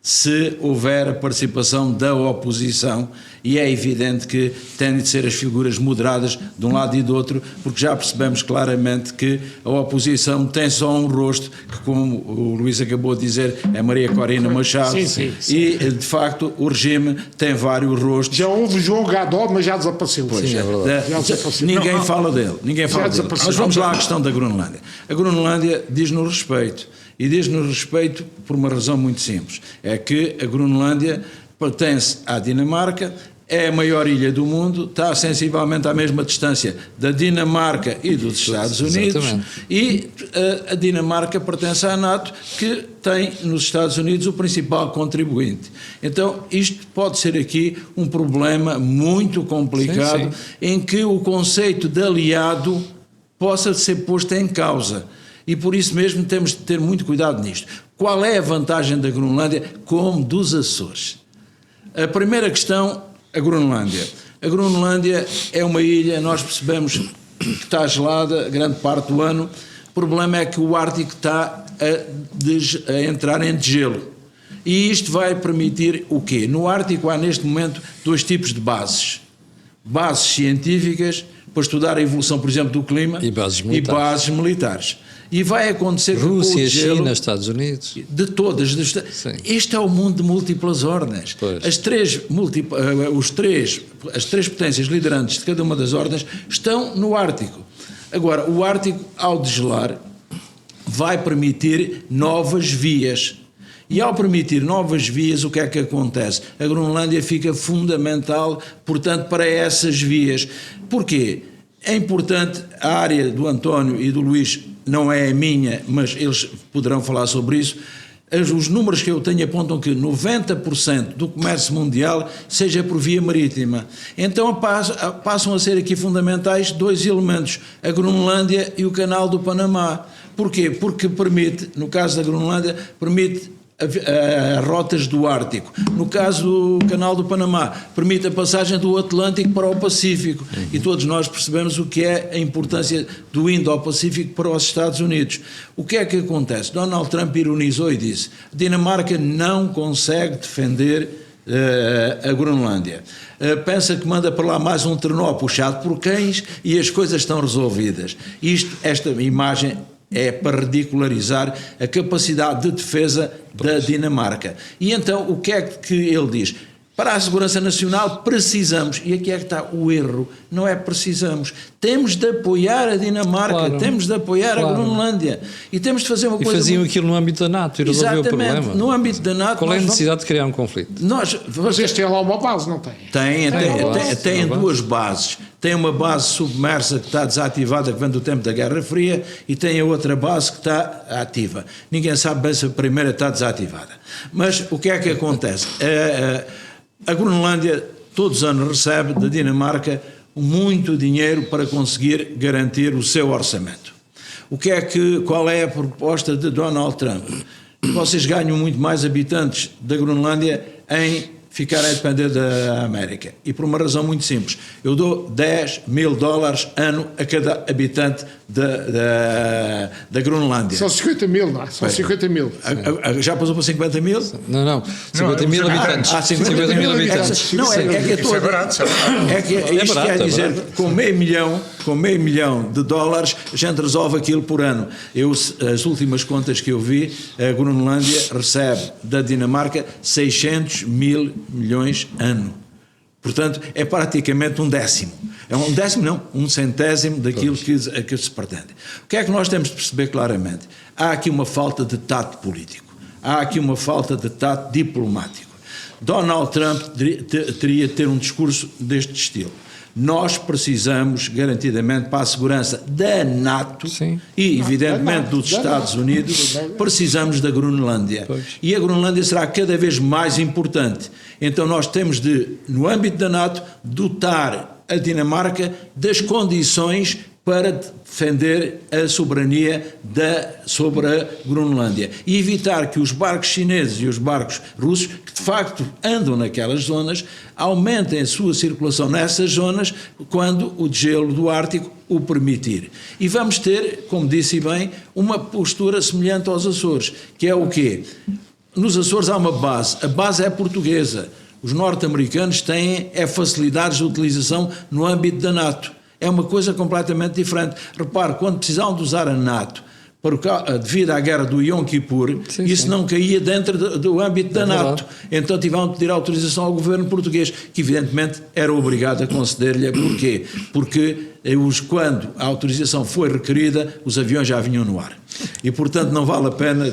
se houver a participação da oposição, e é evidente que têm de ser as figuras moderadas de um lado e do outro, porque já percebemos claramente que a oposição tem só um rosto, que, como o Luís acabou de dizer, é Maria Corina Machado, sim. E de facto o regime tem vários rostos. Já houve João Gadó, mas já desapareceu. Pois, sim, é verdade. Ninguém fala dele. Mas vamos lá à questão da Groenlândia. A Groenlândia diz-nos respeito. E diz-nos respeito por uma razão muito simples. É que a Groenlândia pertence à Dinamarca, é a maior ilha do mundo, está sensivelmente à mesma distância da Dinamarca e dos Estados Unidos. Exatamente. E a Dinamarca pertence à NATO, que tem nos Estados Unidos o principal contribuinte. Então isto pode ser aqui um problema muito complicado, sim. Em que o conceito de aliado possa ser posto em causa. E por isso mesmo temos de ter muito cuidado nisto. Qual é a vantagem da Groenlândia como dos Açores? A primeira questão, a Groenlândia. A Groenlândia é uma ilha, nós percebemos que está gelada grande parte do ano. O problema é que o Ártico está a entrar em degelo. E isto vai permitir o quê? No Ártico há neste momento dois tipos de bases. Bases científicas, para estudar a evolução, por exemplo, do clima, e bases militares. E vai acontecer Rússia, com o gelo, China, Estados Unidos. De todas. Este é o mundo de múltiplas ordens. As três potências liderantes de cada uma das ordens estão no Ártico. Agora, o Ártico, ao desgelar, vai permitir novas vias. E ao permitir novas vias, o que é que acontece? A Groenlândia fica fundamental, portanto, para essas vias. Porquê? É importante, a área do António e do Luís não é a minha, mas eles poderão falar sobre isso. Os números que eu tenho apontam que 90% do comércio mundial seja por via marítima. Então passam a ser aqui fundamentais dois elementos, a Groenlândia e o Canal do Panamá. Porquê? Porque permite, no caso da Groenlândia, permite rotas do Ártico. No caso do Canal do Panamá, permite a passagem do Atlântico para o Pacífico. E todos nós percebemos o que é a importância do Indo-Pacífico para os Estados Unidos. O que é que acontece? Donald Trump ironizou e disse: a Dinamarca não consegue defender a Groenlândia. Pensa que manda para lá mais um trenó puxado por cães e as coisas estão resolvidas. Esta imagem é para ridicularizar a capacidade de defesa da Dinamarca. E então, o que é que ele diz? Para a segurança nacional precisamos, e aqui é que está o erro, não é precisamos, temos de apoiar a Dinamarca, claro, temos de apoiar a Groenlândia, e temos de fazer uma coisa... E faziam aquilo no âmbito da NATO e resolveu o problema. No âmbito da NATO... Qual é a necessidade de criar um conflito? Vocês têm lá uma base, não têm? Tem duas bases. Tem uma base submersa que está desativada, que vem do tempo da Guerra Fria, e tem a outra base que está ativa. Ninguém sabe bem se a primeira está desativada. Mas o que é que acontece? A Groenlândia todos os anos recebe da Dinamarca muito dinheiro para conseguir garantir o seu orçamento. Qual é a proposta de Donald Trump? Vocês ganham muito mais habitantes da Groenlândia em ficar a depender da América. E por uma razão muito simples. Eu dou $10.000 ano a cada habitante da Groenlândia. São 50 mil, não é? São 50 mil. Já passou para 50 mil? Não. 50 mil habitantes. 50 mil habitantes. Não, Isso é barato. Isto quer dizer que com meio milhão de dólares a gente resolve aquilo por ano. As últimas contas que eu vi, a Groenlândia recebe da Dinamarca 600 mil milhões ano. Portanto, é praticamente um décimo. É um décimo, não, um centésimo daquilo que se pretende. O que é que nós temos de perceber claramente? Há aqui uma falta de tato político. Há aqui uma falta de tato diplomático. Donald Trump teria de ter um discurso deste estilo. Nós precisamos, garantidamente, para a segurança da NATO, Sim. e, evidentemente, dos Estados Unidos, precisamos da Groenlândia. Pois. E a Groenlândia será cada vez mais importante. Então nós temos de, no âmbito da NATO, dotar a Dinamarca das condições para defender a soberania sobre a Groenlândia e evitar que os barcos chineses e os barcos russos, que de facto andam naquelas zonas, aumentem a sua circulação nessas zonas quando o degelo do Ártico o permitir. E vamos ter, como disse bem, uma postura semelhante aos Açores, que é o quê? Nos Açores há uma base, a base é portuguesa. Os norte-americanos têm facilidades de utilização no âmbito da NATO. É uma coisa completamente diferente. Repare, quando precisavam de usar a NATO devido à guerra do Yom Kippur, isso não caía dentro do âmbito da NATO. Então tiveram de pedir autorização ao governo português, que evidentemente era obrigado a conceder-lhe. Porquê? Porque quando a autorização foi requerida, os aviões já vinham no ar. E, portanto, não vale a pena...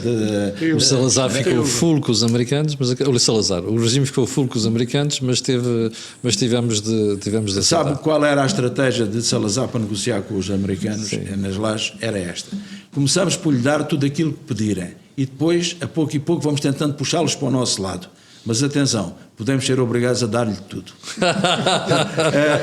O Salazar ficou full com os americanos, o regime ficou full com os americanos, mas tivemos de aceitar. Sabe qual era a estratégia de Salazar para negociar com os americanos nas lajes? Era esta. Começamos por lhe dar tudo aquilo que pedirem e depois, a pouco e pouco, vamos tentando puxá-los para o nosso lado. Mas atenção, podemos ser obrigados a dar-lhe tudo.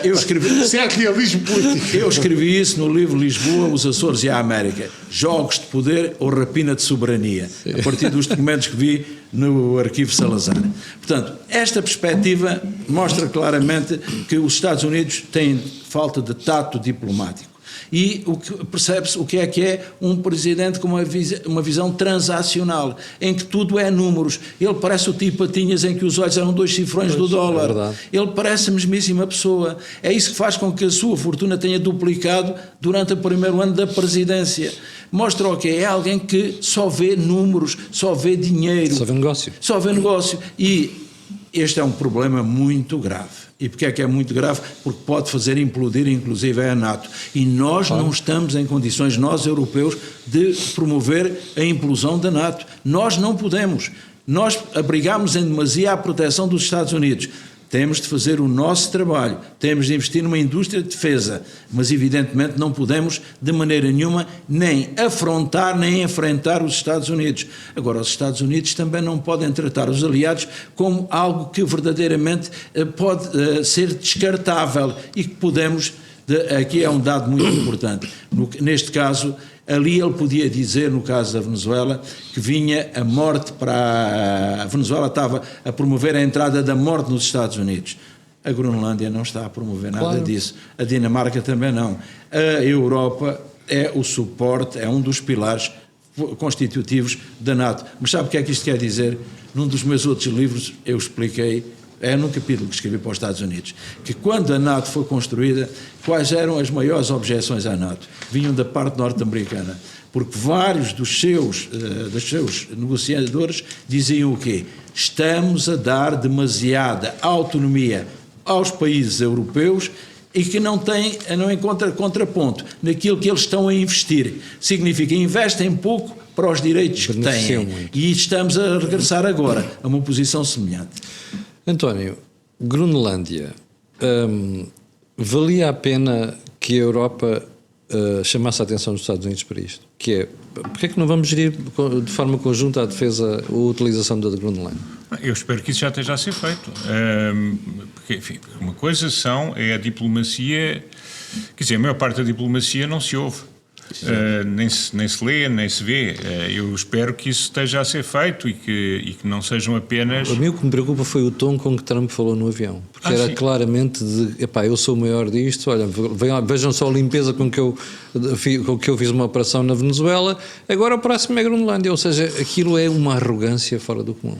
Isso é realismo político. Eu escrevi isso no livro Lisboa, os Açores e a América. Jogos de poder ou rapina de soberania. A partir dos documentos que vi no arquivo Salazar. Portanto, esta perspectiva mostra claramente que os Estados Unidos têm falta de tato diplomático. E percebe-se o que é um presidente com uma visão transacional, em que tudo é números. Ele parece o tipo Patinhas em que os olhos eram 2 cifrões do dólar. Ele parece a mesmíssima pessoa. É isso que faz com que a sua fortuna tenha duplicado durante o primeiro ano da presidência. Mostra o quê? É alguém que só vê números, só vê dinheiro. Só vê negócio. Só vê negócio. E este é um problema muito grave. E porquê é que é muito grave? Porque pode fazer implodir, inclusive, a NATO. E nós não estamos em condições, nós europeus, de promover a implosão da NATO. Nós não podemos. Nós abrigamos em demasia a proteção dos Estados Unidos. Temos de fazer o nosso trabalho, temos de investir numa indústria de defesa, mas evidentemente não podemos de maneira nenhuma nem afrontar nem enfrentar os Estados Unidos. Agora, os Estados Unidos também não podem tratar os aliados como algo que verdadeiramente pode ser descartável e que podemos, aqui é um dado muito importante, neste caso, ali ele podia dizer, no caso da Venezuela, que vinha a morte para... A Venezuela estava a promover a entrada da morte nos Estados Unidos. A Groenlândia não está a promover nada disso. A Dinamarca também não. A Europa é o suporte, é um dos pilares constitutivos da NATO. Mas sabe o que é que isto quer dizer? Num dos meus outros livros eu expliquei, num capítulo que escrevi para os Estados Unidos, que quando a NATO foi construída, quais eram as maiores objeções à NATO? Vinham da parte norte-americana, porque vários dos seus negociadores diziam o quê? Estamos a dar demasiada autonomia aos países europeus e que não encontra contraponto naquilo que eles estão a investir. Significa, investem pouco para os direitos que têm. E estamos a regressar agora a uma posição semelhante. António, Groenlândia, valia a pena que a Europa chamasse a atenção dos Estados Unidos para isto? Porque é que não vamos gerir de forma conjunta a defesa ou a utilização da Groenlândia? Eu espero que isso já esteja a ser feito. Porque, enfim, uma coisa é a diplomacia, quer dizer, a maior parte da diplomacia não se ouve. Nem se lê, nem se vê. Eu espero que isso esteja a ser feito e que não sejam apenas... A mim o que me preocupa foi o tom com que Trump falou no avião, porque era claramente de, eu sou o maior disto, olha, vejam só a limpeza com que eu fiz uma operação na Venezuela, agora o próximo é a Groenlândia, ou seja, aquilo é uma arrogância fora do comum.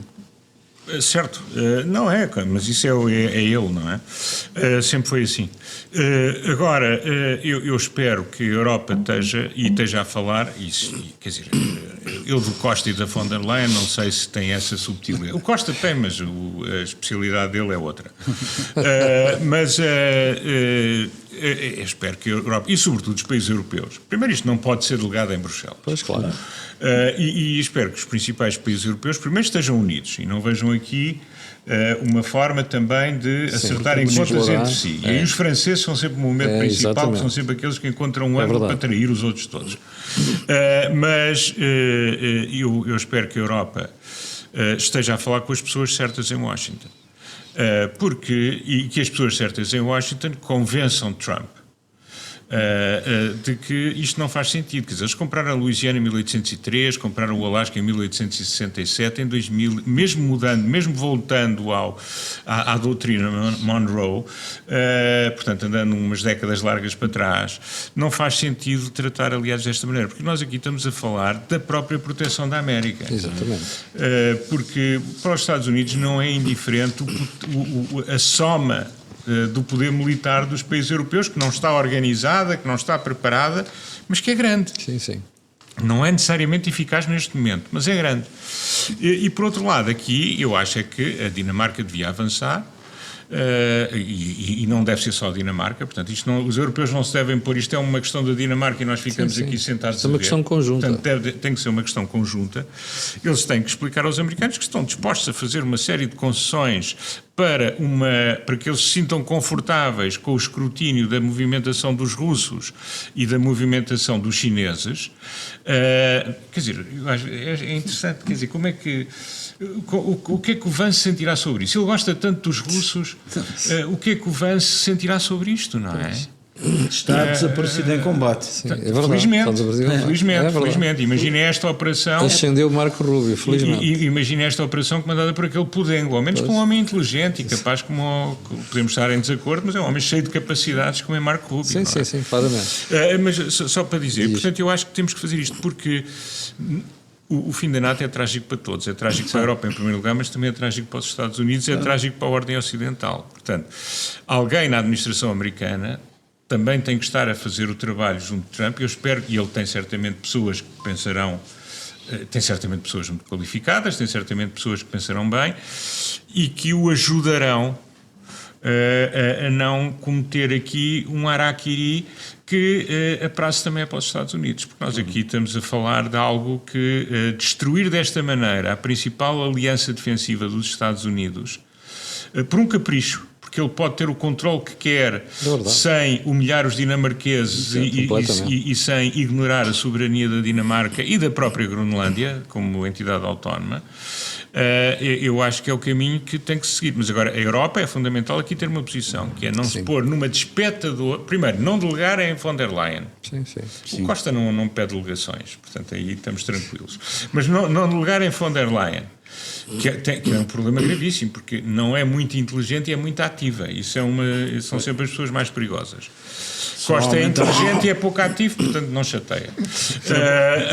Certo, não é, mas isso é ele, não é? Sempre foi assim. Agora, eu espero que a Europa esteja a falar, quer dizer, eu do Costa e da von der Leyen não sei se tem essa subtileza. O Costa tem, mas a especialidade dele é outra. Mas espero que a Europa, e sobretudo os países europeus, primeiro isto não pode ser delegado em Bruxelas. Pois, claro. E espero que os principais países europeus primeiro estejam unidos e não vejam aqui uma forma também de acertarem contas entre si. E aí os franceses são sempre o momento principal, exatamente. que são sempre aqueles que encontram um ângulo para trair os outros todos. Mas eu espero que a Europa esteja a falar com as pessoas certas em Washington. E que as pessoas certas em Washington convençam Trump de que isto não faz sentido. Quer dizer, eles compraram a Louisiana em 1803, compraram o Alasca em 1867, em 2000, mesmo mudando, mesmo voltando à doutrina Monroe, portanto, andando umas décadas largas para trás, não faz sentido tratar aliados desta maneira, porque nós aqui estamos a falar da própria proteção da América. Exatamente. Porque para os Estados Unidos não é indiferente a soma do poder militar dos países europeus, que não está organizada, que não está preparada, mas que é grande. Sim, sim. Não é necessariamente eficaz neste momento, mas é grande. E por outro lado, aqui eu acho é que a Dinamarca devia avançar, e não deve ser só a Dinamarca, portanto, os europeus não se devem pôr, isto é uma questão da Dinamarca e nós ficamos aqui sentados a ver. É uma questão conjunta. Portanto, tem que ser uma questão conjunta. Eles têm que explicar aos americanos que estão dispostos a fazer uma série de concessões para que eles se sintam confortáveis com o escrutínio da movimentação dos russos e da movimentação dos chineses. Quer dizer, é interessante, quer dizer, como é que... O que é que o Vance sentirá sobre isso? Ele gosta tanto dos russos, o que é que o Vance sentirá sobre isto, não é? Está desaparecido em combate. Sim, é verdade. Felizmente. Imaginem esta operação. Ascendeu o Marco Rubio, felizmente. Imaginem esta operação comandada por aquele Pudengo, ao menos por um homem inteligente e capaz, podemos estar em desacordo, mas é um homem cheio de capacidades como é Marco Rubio. Sim, claramente. Mas só para dizer, portanto, eu acho que temos que fazer isto porque o fim da NATO é trágico para todos. É trágico para a Europa em primeiro lugar, mas também é trágico para os Estados Unidos, é trágico para a ordem ocidental. Portanto, alguém na administração americana também tem que estar a fazer o trabalho junto de Trump. Eu espero, e ele tem certamente pessoas que pensarão, tem certamente pessoas muito qualificadas, tem certamente pessoas que pensarão bem e que o ajudarão a não cometer aqui um harakiri que a prazo também é para os Estados Unidos, porque nós aqui estamos a falar de algo que destruir desta maneira a principal aliança defensiva dos Estados Unidos por um capricho, porque ele pode ter o controle que quer sem humilhar os dinamarqueses e sem ignorar a soberania da Dinamarca e da própria Groenlândia como entidade autónoma. Eu acho que é o caminho que tem que se seguir. Mas agora a Europa é fundamental aqui ter uma posição, que é não se pôr numa despeta primeiro, não delegar em von der Leyen. Sim. O Costa não pede delegações, portanto aí estamos tranquilos. Mas não delegar em von der Leyen, que é um problema gravíssimo, porque não é muito inteligente e é muito ativa. Isso são sempre as pessoas mais perigosas. Costa é inteligente e é pouco ativo, portanto não chateia.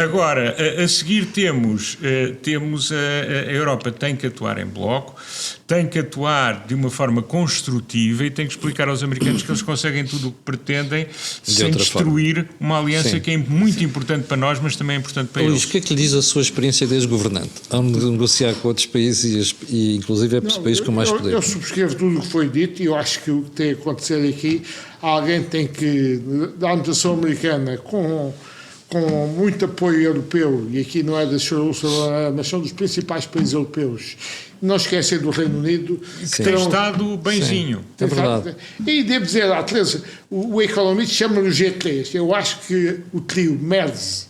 Agora, a seguir temos a Europa tem que atuar em bloco, tem que atuar de uma forma construtiva e tem que explicar aos americanos que eles conseguem tudo o que pretendem sem destruir uma aliança que é muito importante para nós, mas também é importante para eles. O que é que lhe diz a sua experiência desde governante? Ao negociar com outros países e inclusive para os países com mais poder? Eu subscrevo tudo o que foi dito e eu acho que o que tem a acontecer aqui, alguém tem que, da administração americana, com muito apoio europeu, e aqui não é da Ursula, mas são dos principais países europeus, não esquecer do Reino Unido, que tem estado benzinho. É verdade. E devo dizer lá, Teresa, o economista chama-no G3. Eu acho que o trio Merz,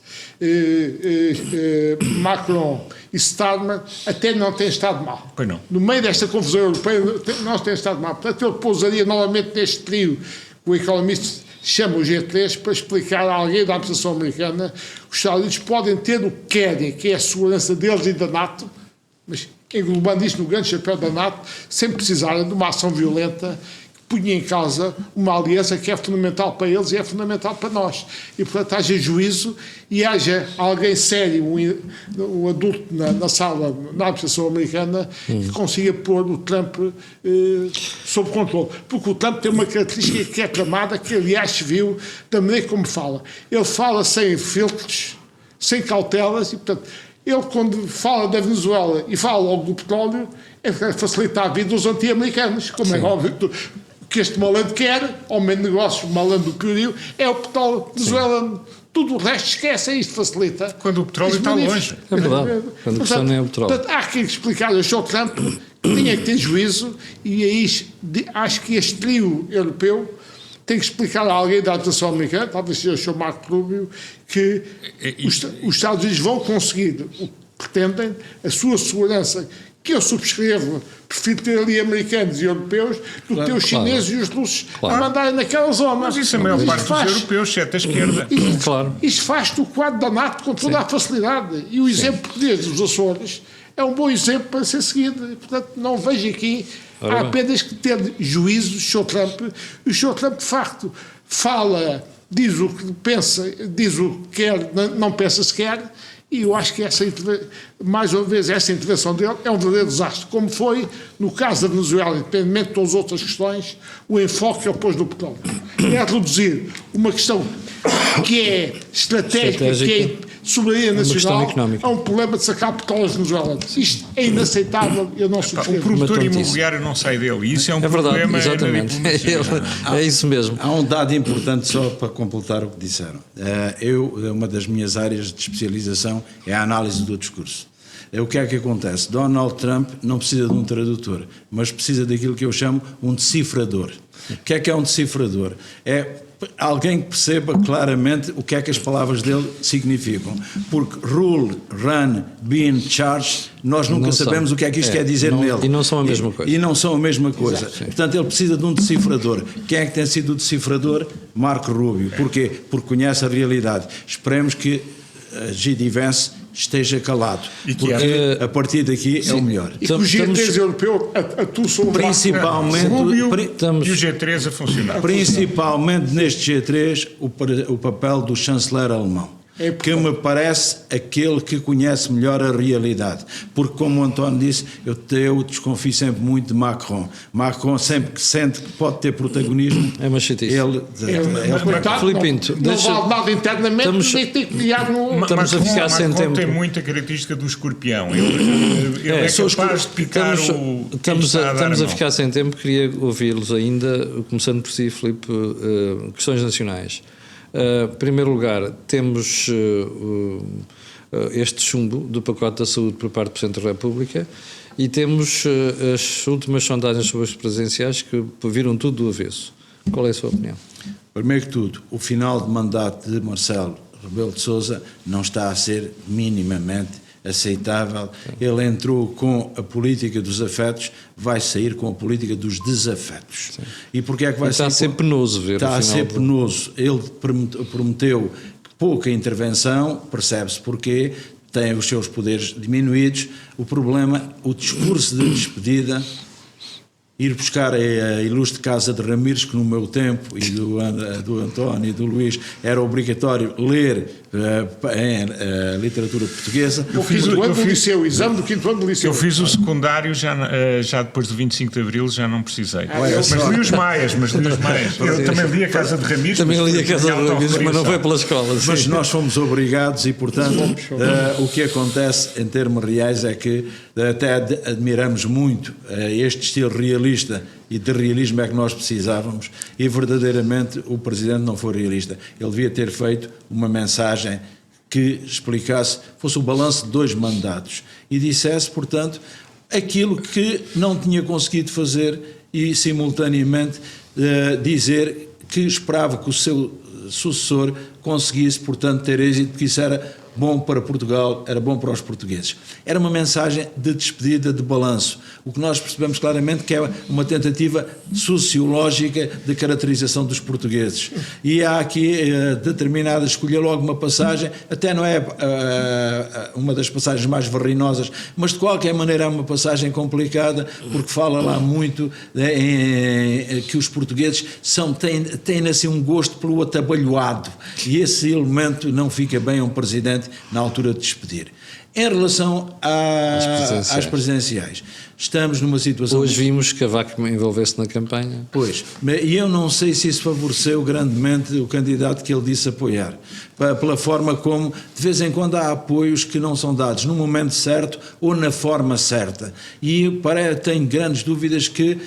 Macron e Starmer até não tem estado mal. Pois não. No meio desta confusão europeia, não tem estado mal. Portanto, ele pousaria novamente neste trio que o economista chama o G3 para explicar a alguém da administração americana que os Estados Unidos podem ter o que querem, que é a segurança deles e da NATO, mas englobando isto no grande chapéu da NATO, sem precisarem de uma ação violenta punha em causa uma aliança que é fundamental para eles e é fundamental para nós. E, portanto, haja juízo e haja alguém sério, um adulto na sala, na administração americana, que consiga pôr o Trump sob controle. Porque o Trump tem uma característica que é aclamada, que aliás se viu da maneira como fala. Ele fala sem filtros, sem cautelas, e, portanto, ele, quando fala da Venezuela e fala logo do petróleo, é facilitar a vida dos anti-americanos, como é óbvio. Que este malandro quer, homem de negócios, malandro do piorio, é o petróleo venezuelano. Tudo o resto esquece, isto facilita. Quando o petróleo está longe. É verdade. Quando a questão não é o petróleo. Portanto, há que explicar ao Sr. Trump que tinha que ter juízo, e aí acho que este trio europeu tem que explicar a alguém da administração americana, talvez seja o Sr. Marco Rubio, que os Estados Unidos vão conseguir o que pretendem, a sua segurança, que eu subscrevo, prefiro ter ali americanos e europeus do que ter os chineses e os russos a mandarem naquela zona. Mas isso a maior parte dos europeus, exceto a esquerda. Isto faz-te o quadro da NATO com toda a facilidade. E o exemplo português dos Açores é um bom exemplo para ser seguido. E, portanto, não vejo aqui, há apenas que ter juízo do Sr. Trump. E o Sr. Trump, de facto, fala, diz o que pensa, diz o que quer, não pensa se quer. E eu acho que mais uma vez essa intervenção dele é um verdadeiro desastre, como foi no caso da Venezuela, independentemente de todas as outras questões, o enfoque que ele pôs no petróleo. É reduzir uma questão que é estratégica, que é soberania nacional, a um problema de sacar petróleo venezuelanos. Isto é inaceitável, eu não subscrevo. O promotor imobiliário não sai dele, e isso é um problema. Exatamente, é isso mesmo. Há um dado importante só para completar o que disseram. Uma das minhas áreas de especialização é a análise do discurso. O que é que acontece? Donald Trump não precisa de um tradutor, mas precisa daquilo que eu chamo um decifrador. O que é um decifrador? É alguém que perceba claramente o que é que as palavras dele significam. Porque rule, run, be, charge, nós nunca sabemos o que é que isto quer dizer nele. E não são a mesma coisa. E não são a mesma coisa. Exato, portanto, ele precisa de um decifrador. Quem é que tem sido o decifrador? Marco Rubio. Porquê? Porque conhece a realidade. Esperemos que J.D. Vance esteja calado, porque a partir daqui é o melhor. E que o G3 europeu atua sobre principalmente e o G3 a funcionar. Principalmente neste G3 o papel do chanceler alemão, que me parece aquele que conhece melhor a realidade, porque como o António disse, eu desconfio sempre muito de Macron. Macron sempre que sente que pode ter protagonismo, é uma chatice. Filipe Pinto, não vale nada internamente, nem tem que criar no... Estamos a ficar sem tempo. Tem muita característica do escorpião. Ele é capaz de picar Estamos a ficar sem tempo, queria ouvi-los ainda, começando por si, Filipe, questões nacionais. Em primeiro lugar, temos este chumbo do pacote da saúde por parte do Presidente da República e temos as últimas sondagens sobre as presidenciais que viram tudo do avesso. Qual é a sua opinião? Primeiro que tudo, o final de mandato de Marcelo Rebelo de Sousa não está a ser minimamente aceitável. Ele entrou com a política dos afetos, vai sair com a política dos desafetos. Sim. E porquê é que vai sair? Está a ser penoso ver. Está a ser penoso. Ele prometeu pouca intervenção, percebe-se porquê, tem os seus poderes diminuídos. O problema, o discurso de despedida, ir buscar a ilustre Casa de Ramires, que no meu tempo, e do António e do Luís, era obrigatório ler em literatura portuguesa. Eu fiz o exame do quinto ano do liceu. Eu fiz o secundário já depois do 25 de Abril, já não precisei. Mas li os Maias. Eu também li a Casa de Ramires. Também li a Casa de Ramires, mas não foi pela escola. Sim. Mas nós fomos obrigados e, portanto, o que acontece em termos reais é que até admiramos muito este estilo realista, e de realismo é que nós precisávamos, e verdadeiramente o Presidente não foi realista. Ele devia ter feito uma mensagem que explicasse, fosse o balanço de 2 mandatos e dissesse, portanto, aquilo que não tinha conseguido fazer e simultaneamente dizer que esperava que o seu sucessor conseguisse, portanto, ter êxito, porque isso era bom para Portugal, era bom para os portugueses. Era uma mensagem de despedida, de balanço. O que nós percebemos claramente que é uma tentativa sociológica de caracterização dos portugueses. E há aqui determinada, escolher logo uma passagem, até não é uma das passagens mais verrinosas, mas de qualquer maneira é uma passagem complicada, porque fala lá muito que os portugueses têm assim um gosto pelo atabalhoado, e esse elemento não fica bem a um presidente na altura de despedir. Em relação às presidenciais, estamos numa situação... Hoje vimos que Cavaco envolvesse na campanha. Pois, e eu não sei se isso favoreceu grandemente o candidato que ele disse apoiar, pela forma como, de vez em quando, há apoios que não são dados no momento certo ou na forma certa. E tenho grandes dúvidas que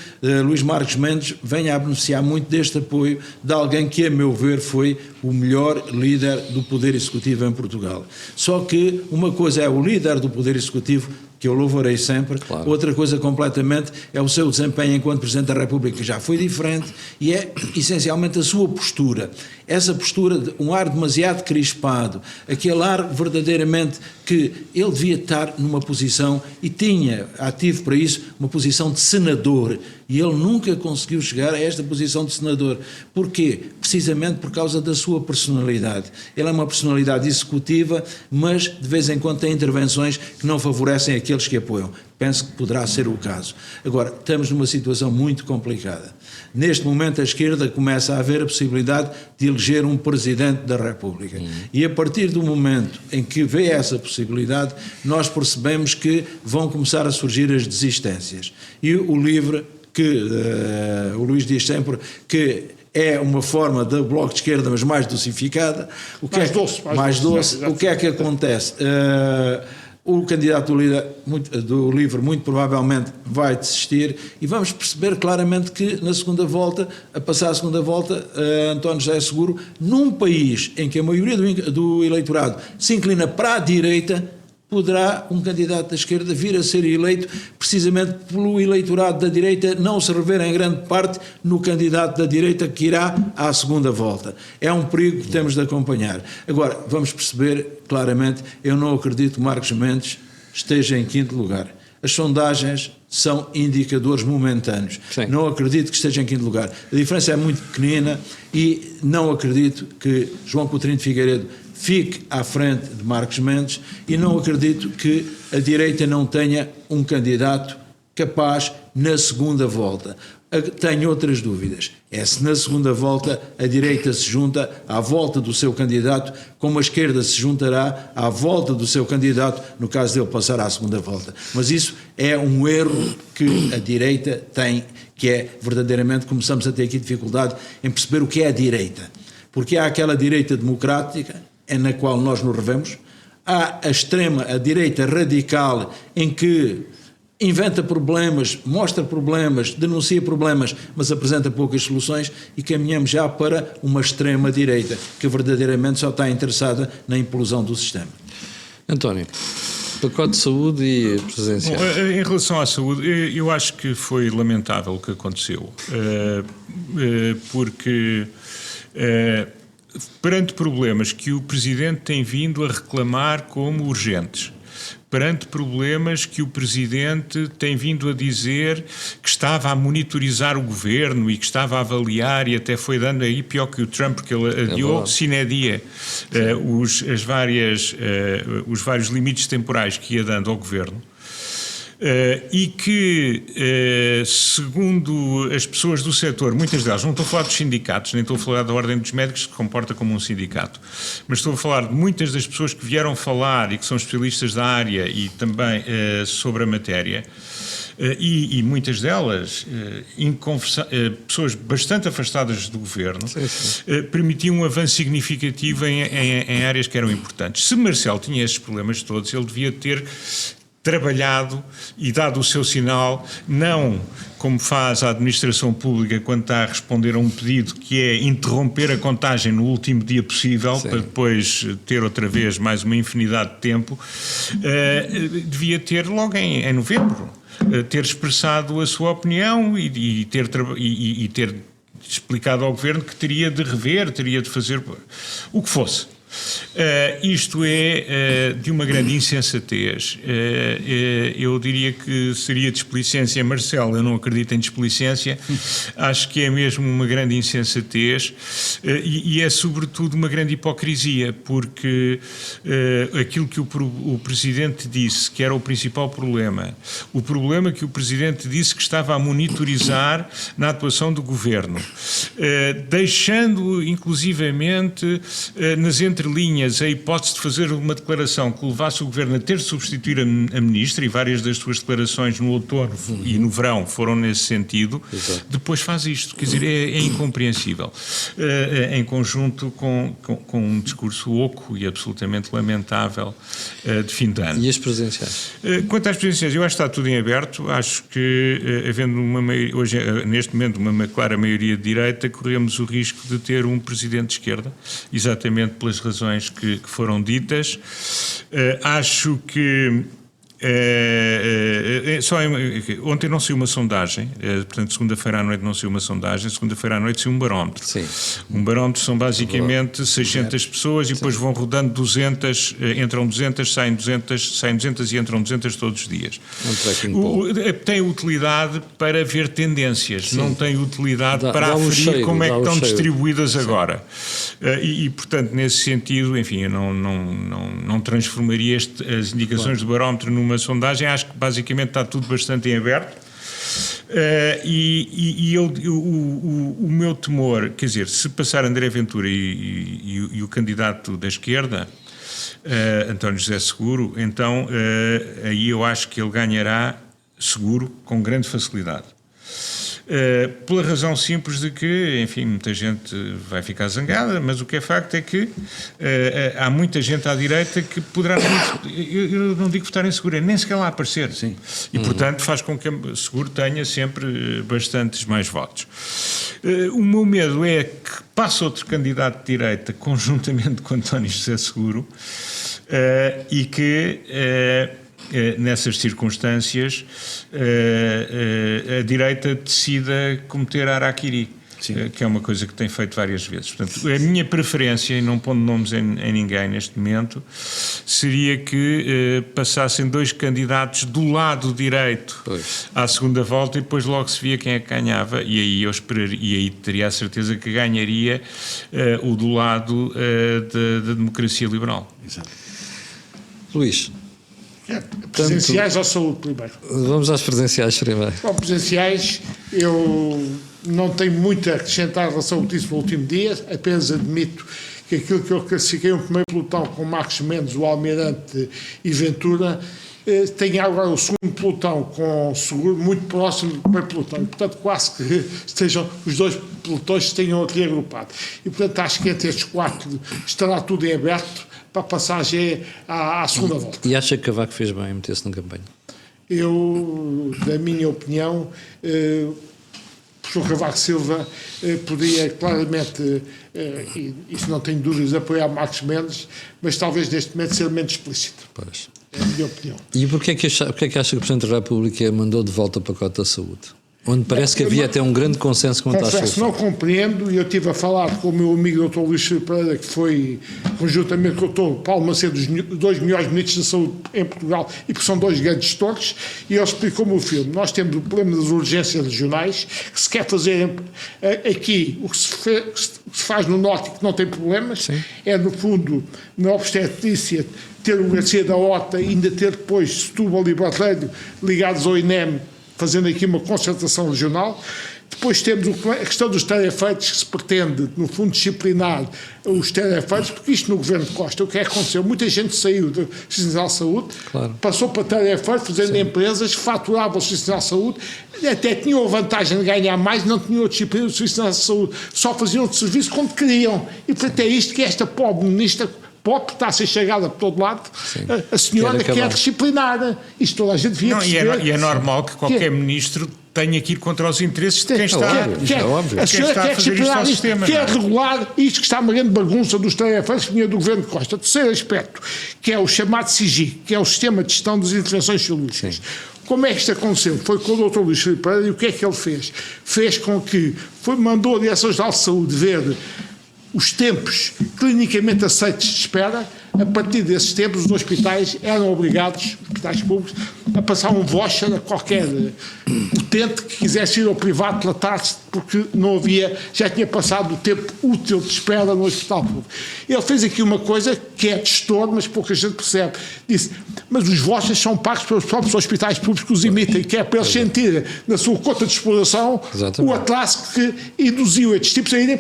Luís Marques Mendes venha a beneficiar muito deste apoio de alguém que, a meu ver, foi o melhor líder do Poder Executivo em Portugal. Só que uma coisa é o líder do Poder Executivo, que eu louvarei sempre, claro. Outra coisa completamente é o seu desempenho enquanto Presidente da República, que já foi diferente, e é essencialmente a sua postura. Essa postura, um ar demasiado crispado, aquele ar verdadeiramente que ele devia estar numa posição, e tinha ativo para isso, uma posição de senador, e ele nunca conseguiu chegar a esta posição de senador. Porquê? Precisamente por causa da sua personalidade. Ele é uma personalidade executiva, mas de vez em quando tem intervenções que não favorecem aqueles que apoiam. Penso que poderá ser o caso. Agora, estamos numa situação muito complicada. Neste momento a esquerda começa a haver a possibilidade de eleger um Presidente da República. E a partir do momento em que vê essa possibilidade, nós percebemos que vão começar a surgir as desistências. E o LIVRE, que o Luís diz sempre que é uma forma do Bloco de Esquerda, mas mais dosificada. Mais doce. O que é que acontece? O candidato do LIVRE muito provavelmente vai desistir, e vamos perceber claramente que na segunda volta, a passar a segunda volta, António José Seguro, num país em que a maioria do eleitorado se inclina para a direita, poderá um candidato da esquerda vir a ser eleito precisamente pelo eleitorado da direita não se rever em grande parte no candidato da direita que irá à segunda volta. É um perigo que temos de acompanhar. Agora, vamos perceber claramente, eu não acredito que Marques Mendes esteja em quinto lugar. As sondagens são indicadores momentâneos. Sim. Não acredito que esteja em quinto lugar. A diferença é muito pequenina e não acredito que João Coutinho de Figueiredo fique à frente de Marques Mendes, e não acredito que a direita não tenha um candidato capaz na segunda volta. Tenho outras dúvidas. É se na segunda volta a direita se junta à volta do seu candidato, como a esquerda se juntará à volta do seu candidato, no caso dele passar à segunda volta. Mas isso é um erro que a direita tem, que é verdadeiramente, começamos a ter aqui dificuldade em perceber o que é a direita. Porque há aquela direita democrática, na qual nós nos revemos, há a direita radical, em que inventa problemas, mostra problemas, denuncia problemas, mas apresenta poucas soluções, e caminhamos já para uma extrema-direita, que verdadeiramente só está interessada na implosão do sistema. António, pacote de saúde e presidencial. Bom, em relação à saúde, eu acho que foi lamentável o que aconteceu, porque... perante problemas que o Presidente tem vindo a reclamar como urgentes, perante problemas que o Presidente tem vindo a dizer que estava a monitorizar o Governo e que estava a avaliar, e até foi dando aí pior que o Trump, porque ele adiou sine die os vários limites temporais que ia dando ao Governo. E que, segundo as pessoas do setor, muitas delas, não estou a falar dos sindicatos, nem estou a falar da Ordem dos Médicos, que se comporta como um sindicato, mas estou a falar de muitas das pessoas que vieram falar e que são especialistas da área e também sobre a matéria, e muitas delas, pessoas bastante afastadas do Governo, permitiam um avanço significativo em áreas que eram importantes. Se Marcelo tinha esses problemas todos, ele devia ter trabalhado e dado o seu sinal, não como faz a administração pública quando está a responder a um pedido, que é interromper a contagem no último dia possível, para depois ter outra vez mais uma infinidade de tempo, devia ter logo em novembro, ter expressado a sua opinião e ter explicado ao Governo que teria de rever, teria de fazer o que fosse. Isto é de uma grande insensatez. Eu diria que seria displicência, Marcelo, eu não acredito em displicência, acho que é mesmo uma grande insensatez e é sobretudo uma grande hipocrisia, porque aquilo que o Presidente disse que era o principal problema, o problema que o Presidente disse que estava a monitorizar na atuação do Governo, deixando inclusivamente nas entrelinhas a hipótese de fazer uma declaração que levasse o Governo a ter de substituir a Ministra, e várias das suas declarações no outono e no verão foram nesse sentido. Exato. Depois faz isto, quer dizer, é incompreensível, em conjunto com um discurso oco e absolutamente lamentável de fim de ano. E as presidenciais? Quanto às presidenciais, eu acho que está tudo em aberto. Acho que, havendo hoje, neste momento, uma clara maioria de direita, corremos o risco de ter um presidente de esquerda, exatamente pelas razões que foram ditas. Acho que ontem não saiu uma sondagem, portanto segunda-feira à noite não saiu uma sondagem, segunda-feira à noite saiu um barómetro. Sim. Um barómetro são basicamente 600 pessoas e depois vão rodando 200, entram 200, saem 200 e entram 200 todos os dias. Tem utilidade para ver tendências, não tem utilidade para aferir como é que estão distribuídas agora. E portanto, nesse sentido, enfim, eu não transformaria as indicações do barómetro numa sondagem. Acho que basicamente está tudo bastante em aberto. O meu temor, quer dizer, se passar André Ventura e o candidato da esquerda, António José Seguro, então aí eu acho que ele ganhará seguro com grande facilidade. Pela razão simples de que, enfim, muita gente vai ficar zangada, mas o que é facto é que há muita gente à direita que poderá, eu não digo votar em Seguro, nem sequer lá aparecer. Sim. E, portanto, faz com que o Seguro tenha sempre bastantes mais votos. O meu medo é que passe outro candidato de direita conjuntamente com António José Seguro e que... nessas circunstâncias a direita decida cometer harakiri, que é uma coisa que tem feito várias vezes. Portanto, a minha preferência, e não pondo nomes em ninguém neste momento, seria que passassem dois candidatos do lado direito à segunda volta e depois logo se via quem é que ganhava, e aí eu esperaria, e aí teria a certeza que ganharia o do lado da democracia liberal. Exato. Luís. Presidenciais ou saúde primeiro? Vamos às presidenciais primeiro. Bom, presidenciais, eu não tenho muito a acrescentar em relação ao que disse no último dia, apenas admito que aquilo que eu classifiquei um primeiro pelotão com Marcos Mendes, o Almirante e Ventura, tem agora o segundo pelotão com Seguro muito próximo do primeiro pelotão, e portanto quase que estejam os dois pelotões tenham aqui agrupado. E portanto acho que entre estes quatro estará tudo em aberto para a passagem à segunda volta. E acha que Cavaco fez bem em meter-se na campanha? Eu, na minha opinião, o professor Cavaco Silva podia claramente, e isso não tenho dúvidas, apoiar Marcos Mendes, mas talvez neste momento ser menos explícito. Pois. É a minha opinião. E porquê é que acha que o Presidente da República mandou de volta o pacote da saúde? Onde parece que havia até um grande consenso quanto à solução. Confesso, não compreendo, e eu estive a falar com o meu amigo Dr. Luís Pereira, que foi, conjuntamente com o Dr. Paulo Macedo, os dois melhores ministros da saúde em Portugal, e que são dois grandes gestores, e ele explicou-me o filme. Nós temos o problema das urgências regionais, que se quer fazer aqui o que se faz no Norte, que não tem problemas. Sim. É, no fundo, na obstetrícia, ter o Garcia da Horta e ainda ter depois Setúbal e Barreiro ligados ao INEM, fazendo aqui uma concentração regional. Depois temos a questão dos tarefeiros, que se pretende, no fundo, disciplinar os tarefeiros, porque isto no governo de Costa, o que é que aconteceu? Muita gente saiu do Serviço Nacional de Saúde, passou para tarefeiros, fazendo empresas, faturavam o Serviço Nacional de Saúde, até tinham a vantagem de ganhar mais, não tinham a disciplina do Serviço Nacional de Saúde, só faziam o serviço quando queriam. E, portanto, é isto que esta pobre ministra pode estar a ser chegada por todo lado. Sim. A senhora quer disciplinar. Isto toda a gente devia perceber. E é normal que qualquer ministro tenha que ir contra os interesses de quem está a senhora quer disciplinar isto, quer regular isto que está uma grande bagunça dos tarefeiros que vinha do governo de Costa. Terceiro aspecto, que é o chamado SIGI, que é o Sistema de Gestão das Intervenções Cirúrgicas. Sim. Como é que isto aconteceu? Foi com o Dr. Luís Filipe Pereira, e o que é que ele fez? Fez com que mandou a Direção-Geral de Saúde ver os tempos clinicamente aceitos de espera, a partir desses tempos os hospitais eram obrigados, os hospitais públicos, a passar um voucher a qualquer utente que quisesse ir ao privado tratar-se, porque não havia, já tinha passado o tempo útil de espera no hospital público. Ele fez aqui uma coisa que é gestor, mas pouca gente percebe. Disse, mas os vouchers são pagos pelos próprios hospitais públicos que os emitem, que é para eles sentirem na sua conta de exploração o atraso que induziu estes tipos a irem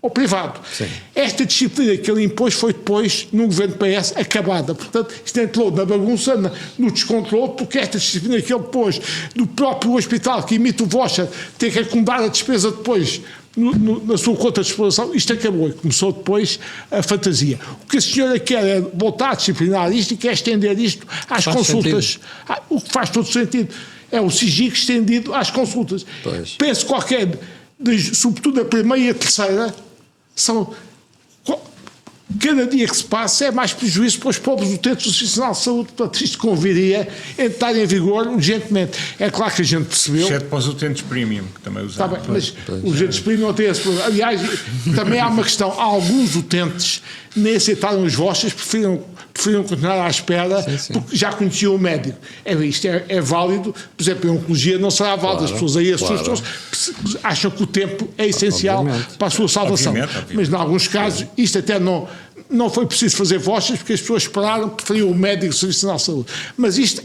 ao privado. Sim. Esta disciplina que ele impôs foi depois, no governo PS, acabada. Portanto, isto entrou na bagunça, no descontrole, porque esta disciplina que ele pôs do próprio hospital que emite o voucher ter que acumular a despesa depois na sua conta de exploração, isto acabou e começou depois a fantasia. O que a senhora quer é voltar a disciplinar isto e quer estender isto às consultas. O que faz todo sentido. É o SIGIC estendido às consultas. Pois. Penso qualquer, sobretudo a primeira e a terceira, são, cada dia que se passa é mais prejuízo para os pobres utentes do Serviço Nacional de Saúde. Portanto, isto conviria entrar em vigor urgentemente. É claro que a gente percebeu. Exceto para os utentes premium, que também usaram. Está bem, mas os utentes premium não têm esse problema. Aliás, também há uma questão. Alguns utentes nem aceitaram os vouchers, preferiram continuar à espera, porque já conheciam o médico. Isto é válido, por exemplo, em oncologia não será válido. As pessoas aí assustam-se, acham que o tempo é essencial para a sua salvação. Obviamente. Mas, em alguns casos, isto até não foi preciso fazer vouchers, porque as pessoas esperaram, preferiam o médico do Serviço Nacional de Saúde. Mas isto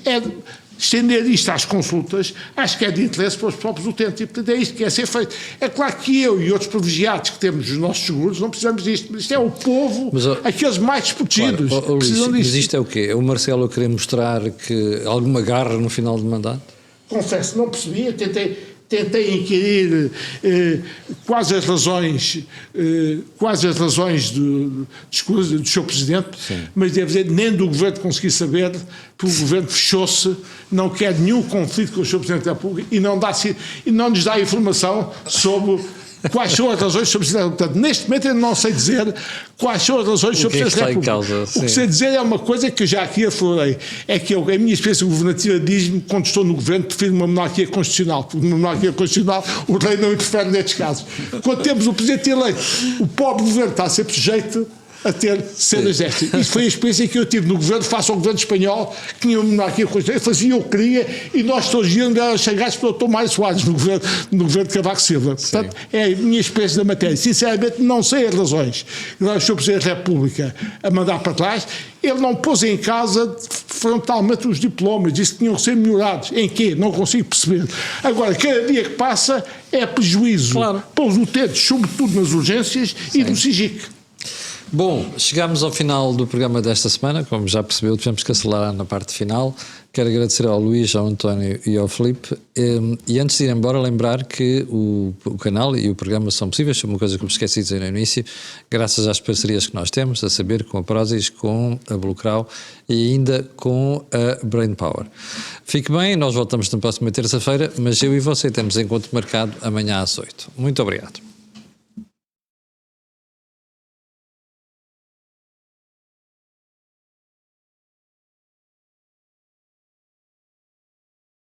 estender isto às consultas, acho que é de interesse para os próprios utentes, e portanto é isto que é ser feito. É claro que eu e outros privilegiados que temos os nossos seguros não precisamos disto, mas isto é o povo, aqueles mais desprotegidos, claro, precisam disto. Mas isto é o quê? É o Marcelo a querer mostrar que alguma garra no final do mandato? Confesso, não percebi, eu tentei inquirir quais as razões do Sr. Presidente, sim, mas devo dizer, nem do Governo consegui saber, porque o Governo fechou-se, não quer nenhum conflito com o Sr. Presidente da República e não nos dá informação sobre quais são as razões sobre o Portanto, neste momento eu não sei dizer quais são as razões sobre o Presidente da República. O que sei dizer é uma coisa que eu já aqui aflorei, é que a minha experiência governativa diz-me, quando estou no governo, prefiro uma monarquia constitucional, porque numa monarquia constitucional o rei não interfere nestes casos. Quando temos o Presidente eleito, o pobre governo está a ser sujeito a ter cenas destas. Isso foi a experiência que eu tive no governo, face ao governo espanhol, que tinha uma monarquia constitucional. Eu fazia o que queria e nós todos íamos chegados pelo Dr. Mário Soares no governo de Cavaco Silva. Portanto, é a minha experiência da matéria. Sinceramente, não sei as razões. Agora, o Sr. Presidente da República a mandar para trás, ele não pôs em causa frontalmente os diplomas, disse que tinham que ser melhorados. Em quê? Não consigo perceber. Agora, cada dia que passa é prejuízo para os utentes, sobretudo nas urgências, e do SIGIC. Bom, chegámos ao final do programa desta semana, como já percebeu, tivemos que acelerar na parte final. Quero agradecer ao Luís, ao António e ao Filipe. E antes de ir embora, lembrar que o canal e o programa são possíveis, foi uma coisa que me esqueci de dizer no início, graças às parcerias que nós temos, a saber, com a Prozis, com a Bluecrau e ainda com a Brain Power. Fique bem, nós voltamos na próxima terça-feira, mas eu e você temos encontro marcado amanhã às 8. Muito obrigado.